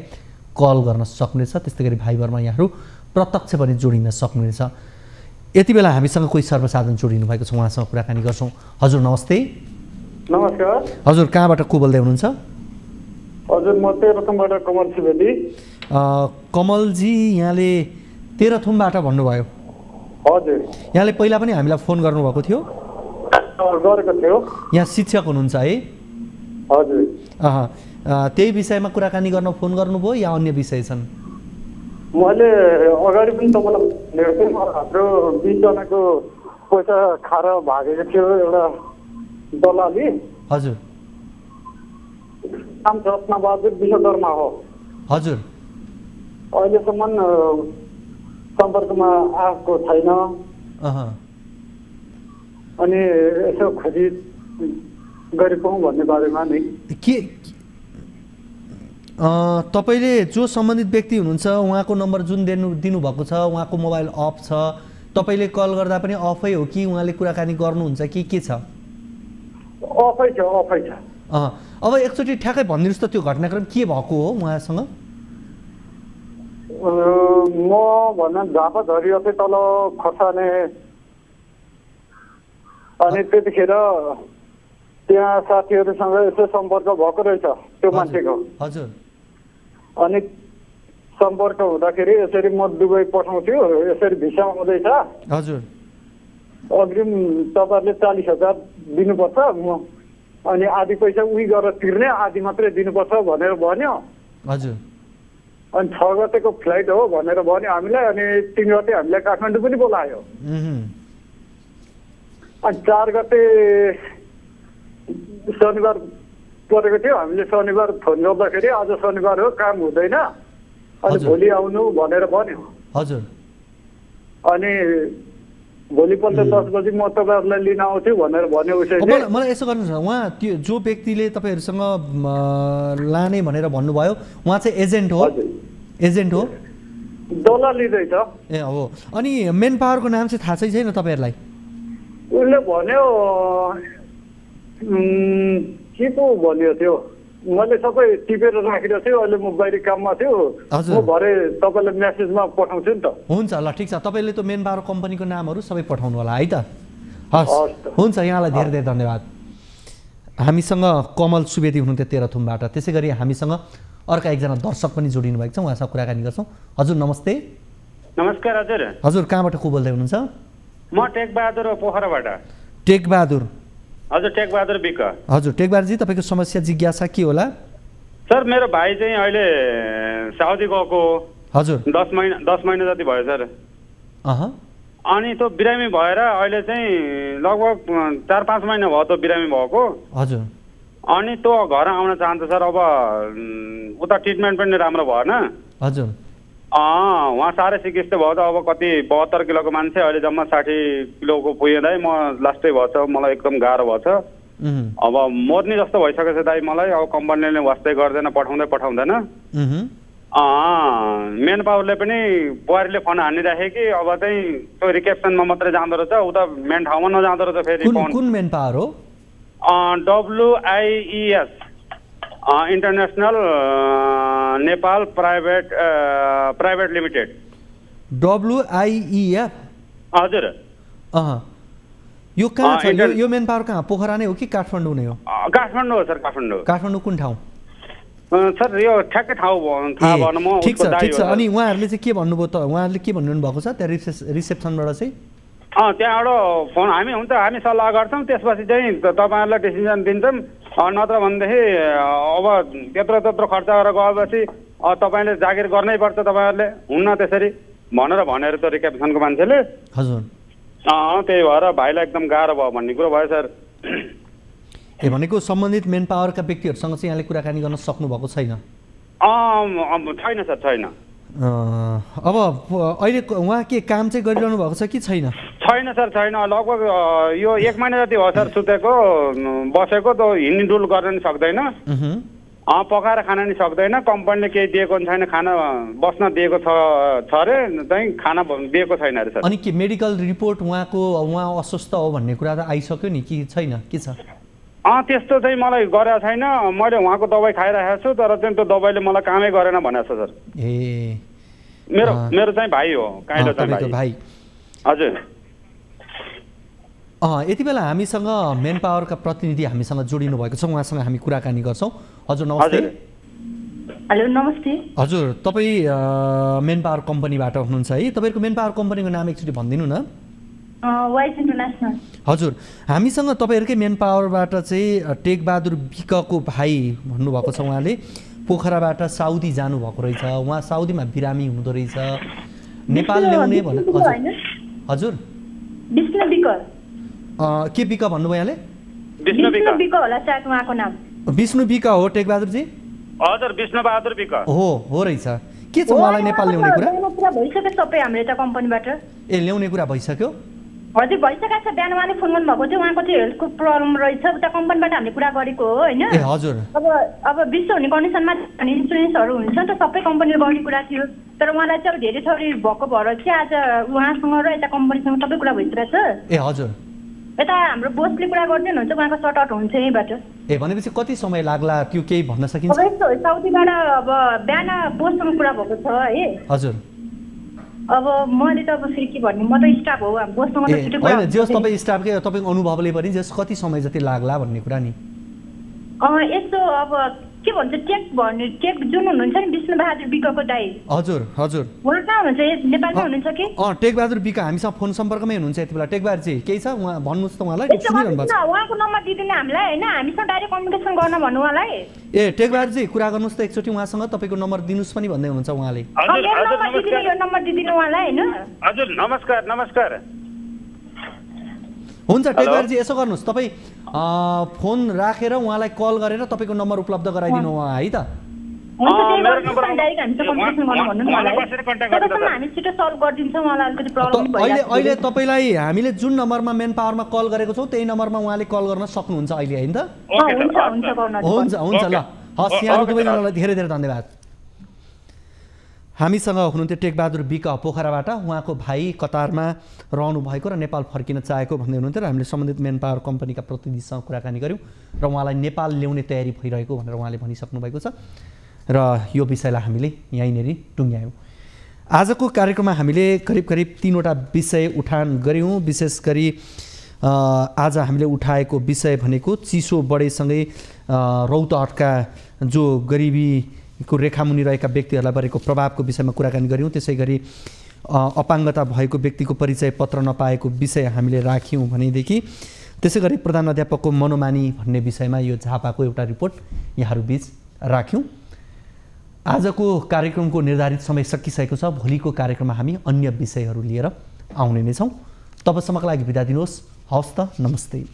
Speaker 1: कल गर्न सक्नेछ। त्यस्तै गरी भाइबरमा यहाँहरू प्रत्यक्ष पनि जोडिन सक्नुहुनेछ। यति बेला हामीसँग कोही सर्वसाधारण जोडिनु भएको छ, उहाँसँग कुराकानी गर्छौँ। हजुर नमस्ते।
Speaker 4: नमस्कार।
Speaker 1: हजुर कहाँबाट को बोल्दै हुनुहुन्छ?
Speaker 4: हजुर म तेह्रथुमबाट कमल सुवेदी।
Speaker 1: कमलजी, यहाँले तेह्रथुमबाट भन्नुभयो?
Speaker 4: हजुर।
Speaker 1: यहाँले पहिला पनि हामीलाई फोन गर्नुभएको थियो?
Speaker 4: गरेको थियो।
Speaker 1: यहाँ शिक्षक हुनुहुन्छ है?
Speaker 4: हजुर।
Speaker 1: त्यही विषयमा कुराकानी गर्न फोन गर्नुभयो या अन्य विषय छन्?
Speaker 4: मैले अगाडि पनि तपाईँलाई भनेको थिएँ, हाम्रो 20 जनाको पैसा खाएर भागेको थियो एउटा दलाली।
Speaker 1: हजुर।
Speaker 4: नाम रत्नबहादुर विश्वकर्मा हो।
Speaker 1: हजुर।
Speaker 4: अहिलेसम्म सम्पर्कमा आएको छैन। अनि यसो खोजी गरेको भन्ने बारेमा नि
Speaker 1: के तपाईँले जो सम्बन्धित व्यक्ति हुनुहुन्छ उहाँको नम्बर जुन दिनुभएको छ, उहाँको मोबाइल अफ छ, तपाईँले कल गर्दा पनि अफै हो कि उहाँले कुराकानी गर्नुहुन्छ कि के छ?
Speaker 4: अफै छ, अफै छ।
Speaker 1: अब एकचोटि ठ्याक्कै भनिदिनुहोस् त त्यो घटनाक्रम के भएको हो उहाँसँग?
Speaker 4: म भन्न झापा झरिया चाहिँ तल खसाने, अनि त्यतिखेर त्यहाँ साथीहरूसँग यसो सम्पर्क भएको रहेछ त्यो मान्छेको।
Speaker 1: हजुर।
Speaker 4: अनि सम्पर्क हुँदाखेरि यसरी म दुबई पठाउँथ्यो, यसरी भिसा आउँदैछ,
Speaker 1: हजुर
Speaker 4: अग्रिम तपाईँहरूले 40,000 दिनुपर्छ, म अनि आधी पैसा उही गरेर तिर्ने, आधी मात्रै दिनुपर्छ भनेर भन्यो।
Speaker 1: हजुर
Speaker 4: अनि 6 गतेको फ्लाइट हो भनेर भन्यो हामीलाई। अनि 3 गते हामीलाई काठमाडौँ पनि बोलायो। अनि 4 गते शनिबार परेको थियो, हामीले शनिबार फोन गर्दाखेरि आज शनिबार हो, काम हुँदैन, अनि भोलि आउनु भनेर भन्यो।
Speaker 1: हजुर
Speaker 4: अनि भोलिपल्ट 10 बजी म तपाईँहरूलाई लिन आउँछु भनेर भन्यो उसैले।
Speaker 1: मलाई यसो गर्नुहोस् न, उहाँ त्यो जो व्यक्तिले तपाईँहरूसँग लाने भनेर भन्नुभयो उहाँ चाहिँ एजेन्ट हो? एजेन्ट हो,
Speaker 4: दलाली रहेछ।
Speaker 1: ए हो। अनि मेन पावरको नाम चाहिँ थाहा छैन तपाईँहरूलाई?
Speaker 4: उसले भन्यो के पो भन्यो थियो, मैले सबै टिपेर राखिरहेको थिएँ, अहिले म बाहिरी काममा थियो, म भरे तपाईँलाई मेसेजमा पठाउँछु नि त।
Speaker 1: हुन्छ ल, ठिक छ, तपाईँले त मेन पावर कम्पनीको नामहरू सबै पठाउनु होला है त। हस्, हुन्छ, यहाँलाई धेरै धेरै धन्यवाद। हामीसँग कमल सुवेदी हुनुहुन्थ्यो तेह्रथुमबाट। त्यसै गरी हामीसँग अर्का एकजना दर्शक पनि जोडिनु भएको छ, उहाँसँग कुराकानी गर्छौँ। हजुर नमस्ते।
Speaker 5: नमस्कार हजुर।
Speaker 1: हजुर कहाँबाट को बोल्दै हुनुहुन्छ?
Speaker 5: म टेकबहादुर पोखराबाट।
Speaker 1: टेकबहादुर?
Speaker 5: हजुर टेकबहादुर विक।
Speaker 1: हजुर टेकबहादुरजी, तपाईँको समस्या जिज्ञासा के होला?
Speaker 5: सर मेरो भाइ चाहिँ अहिले साउदी गएको।
Speaker 1: हजुर
Speaker 5: 10 महिना जति भयो सर। अनि त्यो बिरामी भएर अहिले चाहिँ लगभग 4-5 महिना भयो त्यो बिरामी भएको।
Speaker 1: हजुर।
Speaker 5: अनि त्यो घर आउन चाहन्छ सर। अब उता ट्रिटमेन्ट पनि राम्रो भएन।
Speaker 1: हजुर।
Speaker 5: उहाँ साह्रै सिकिस्त भयो त। अब कति 72 किलोको मान्छे, अहिले जम्मा 60 किलोको पुगेँ दाइ, म लास्टै भएछ, मलाई एकदम गाह्रो भएछ। अब मर्ने जस्तो भइसकेको छ दाइ मलाई। अब कम्पनीले वास्तै गर्दैन, पठाउँदैन। मेन पावरले पनि बुहारीले फोन हानिराखे कि अब चाहिँ त्यो रिसेप्सनमा मात्रै जाँदो रहेछ, उता मेन ठाउँमा नजाँदो रहेछ फेरि।
Speaker 1: कुन मेन पावर हो?
Speaker 5: WIES international Nepal private limited.
Speaker 1: WIEF?
Speaker 5: हजुर।
Speaker 1: यो कहाँ छ? यो मेन पावर कहाँ, पोखरा नै हो कि काठमाडौँ नै हो?
Speaker 5: काठमाडौँ हो सर, काठमाडौँ।
Speaker 1: काठमाडौँ कुन ठाउँ?
Speaker 5: सर यो ठ्याक्कै ठाउँ थाहा भएन म।
Speaker 1: ठिक छ। अनि उहाँहरूले चाहिँ के भन्नुभयो त? उहाँहरूले के भन्नु भएको छ त्यहाँ रिसेप्सनबाट चाहिँ?
Speaker 5: त्यहाँबाट फोन हामी सल्लाह गर्छौँ, त्यसपछि चाहिँ तपाईँहरूलाई डिसिजन दिन्छौँ। नत्र भनेदेखि अब त्यत्रो खर्च गरेर गएपछि तपाईँले जागिर गर्नै पर्छ, तपाईँहरूले हुन्न त्यसरी भनेर त रिसेप्सनको मान्छेले।
Speaker 1: हजुर।
Speaker 5: त्यही भएर भाइलाई एकदम गाह्रो भयो भन्ने कुरो भयो सर।
Speaker 1: भनेको सम्बन्धित मेन पावरका व्यक्तिहरूसँग चाहिँ यहाँले कुराकानी गर्न सक्नु भएको छैन?
Speaker 5: छैन सर, छैन।
Speaker 1: अब अहिले उहाँ के काम चाहिँ गरिरहनु भएको छ कि छैन?
Speaker 5: छैन सर, छैन। लगभग यो 1 महिना जति हो सर सुतेको बसेको। त हिँड्डुल गर्न नि सक्दैन, पकाएर खान नि सक्दैन। कम्पनीले केही दिएको छैन, खाना बस्न दिएको छ अरे, चाहिँ खाना दिएको छैन अरे सर।
Speaker 1: अनि के मेडिकल रिपोर्ट उहाँ अस्वस्थ हो भन्ने कुरा त आइसक्यो नि कि छैन? के छ?
Speaker 5: त्यस्तो चाहिँ मलाई गरेको छैन। मैले उहाँको दबाई खाइरहेको छु, तर चाहिँ त्यो दबाईले मलाई कामै गरेन भनेको छ सर। मेरो चाहिँ भाइ हो, काइलो चाहिँ
Speaker 1: भाइ।
Speaker 5: हजुर।
Speaker 1: यति बेला हामीसँग मेन पावरका प्रतिनिधि हामीसँग जोडिनु भएको छ, उहाँसँग हामी कुराकानी गर्छौँ। हजुर नमस्ते।
Speaker 6: हेलो नमस्ते।
Speaker 1: हजुर तपाईँ मेन पावर कम्पनीबाट हुनुहुन्छ है? तपाईँको मेन पावर कम्पनीको नाम एकचोटि भनिदिनु न।
Speaker 6: वाइस इन्टरनेसनल।
Speaker 1: हजुर, हामीसँग तपाईँहरूकै मेन पावरबाट चाहिँ टेकबहादुर विकको भाइ भन्नुभएको छ। उहाँले पोखराबाट साउदी जानुभएको रहेछ, उहाँ साउदीमा बिरामी हुँदो रहेछ, नेपाल ल्याउने भने। हजुर
Speaker 6: विष्णु विक।
Speaker 1: के विक भन्नुभयो यहाँले?
Speaker 6: विष्णु विक होला सायद उहाँको नाम।
Speaker 1: विष्णु विक हो टेकबहादुरजी?
Speaker 5: हजुर विष्णुबहादुर विक
Speaker 1: हो रहेछ। के छ मलाई नेपाल ल्याउने कुरा?
Speaker 6: भइसक्यो सबै हाम्रो यता कम्पनीबाट।
Speaker 1: ल्याउने कुरा भइसक्यो?
Speaker 6: हजुर भइसकेको छ। बिहान उहाँले फोन गर्नुभएको थियो, उहाँको चाहिँ हेल्थको प्रब्लम रहेछ, उता कम्पनीबाट हामीले कुरा गरेको हो होइन।
Speaker 1: हजुर।
Speaker 6: अब विश्व हुने कन्डिसनमा इन्सुरेन्सहरू हुन्छ नि त, सबै कम्पनीले गर्ने कुरा थियो। तर उहाँलाई चाहिँ अब धेरै थोरै भएको भएर चाहिँ आज उहाँसँग र यता कम्पनीसँग सबै कुरा भइसकेको छ।
Speaker 1: हजुर।
Speaker 6: यता हाम्रो बोसले कुरा गर्दै हुनुहुन्छ, उहाँको सर्ट आउट हुन्छ यहीँबाट।
Speaker 1: भनेपछि कति समय लाग्ला त्यो केही भन्न सकिन्छ?
Speaker 6: साउदीबाट अब बिहान बोससँग कुरा भएको छ है।
Speaker 1: हजुर।
Speaker 6: अब मैले त अब फेरि के भन्ने, म त स्टाफ हो, बोससँग त छिटो कुरा
Speaker 1: होइन। जस तपाईँ स्टाफकै तपाईँको अनुभवले पनि जस कति समय जति लाग्ला भन्ने कुरा नि?
Speaker 6: यस्तो अब के भन्छ टेक जुन हुनुहुन्छ नि विष्णुबहादुर विकको दाइ
Speaker 1: हजुर हजुर
Speaker 6: उहाँ कहाँ हुनुहुन्छ नेपालमा हुनुहुन्छ कि
Speaker 1: टेकबहादुर विक हामीसँग फोन सम्पर्कमै हुनुहुन्छ यति बेला टेकबहादुर चाहिँ केही छ उहाँ भन्नुहोस् त उहाँलाई सुनिरहनु भएको छ
Speaker 6: उहाँको नम्बर दिदिनु हामीलाई हैन हामीसँग डाइरेक्ट कम्युनिकेसन गर्न भन्नु उहाँलाई
Speaker 1: ए टेकबहादुर जी कुरा गर्नुहोस् त एकचोटि उहाँसँग तपाईँको नम्बर दिनुहोस् पनि भन्दै हुनुहुन्छ उहाँले
Speaker 6: यो नम्बर दिदिनु उहाँलाई हैन
Speaker 5: हजुर नमस्कार नमस्कार
Speaker 1: हुन्छ टेकबहादुर जी यसो गर्नुहोस् तपाईँ फोन राखेर उहाँलाई कल गरेर तपाईँको नम्बर उपलब्ध गराइदिनु उहाँ है त अहिले तपाईँलाई हामीले जुन नम्बरमा मेन पावरमा कल गरेको छौँ त्यही नम्बरमा उहाँले कल गर्न सक्नुहुन्छ अहिले होइन त हुन्छ हुन्छ ल हस् यहाँहरू दुवैजनालाई धेरै धेरै धन्यवाद हामीसँग हुनुहुन्थ्यो टेकबहादुर विक पोखराबाट उहाँको भाइ कतारमा रहनु भएको र नेपाल फर्किन चाहेको भन्दै हुनुहुन्थ्यो र हामीले सम्बन्धित मेन पावर कम्पनीका प्रतिनिधिसँग कुराकानी गऱ्यौँ र उहाँलाई नेपाल ल्याउने तयारी भइरहेको भनेर उहाँले भनिसक्नु भएको छ र यो विषयलाई हामीले यहीँनेरि टुङ्ग्यायौँ आजको कार्यक्रममा हामीले करिब करिब 3वटा विषय उठान गऱ्यौँ विशेष गरी आज हामीले उठाएको विषय भनेको चिसो बढेसँगै रौतहटका जो गरिबी को रेखामुनि रहेका व्यक्तिहरूलाई परेको प्रभावको विषयमा कुराकानी गऱ्यौँ त्यसै गरी अपाङ्गता भएको व्यक्तिको परिचय पत्र नपाएको विषय हामीले राख्यौँ भनेदेखि त्यसै गरी प्रधानाध्यापकको मनोमानी भन्ने विषयमा यो झापाको एउटा रिपोर्ट यहाँहरू बीच राख्यौँ आजको कार्यक्रमको निर्धारित समय सकिसकेको छ भोलिको कार्यक्रममा हामी अन्य विषयहरू लिएर आउने नै छौँ तबसम्मका लागि बिदा दिनुहोस् हवस् त नमस्ते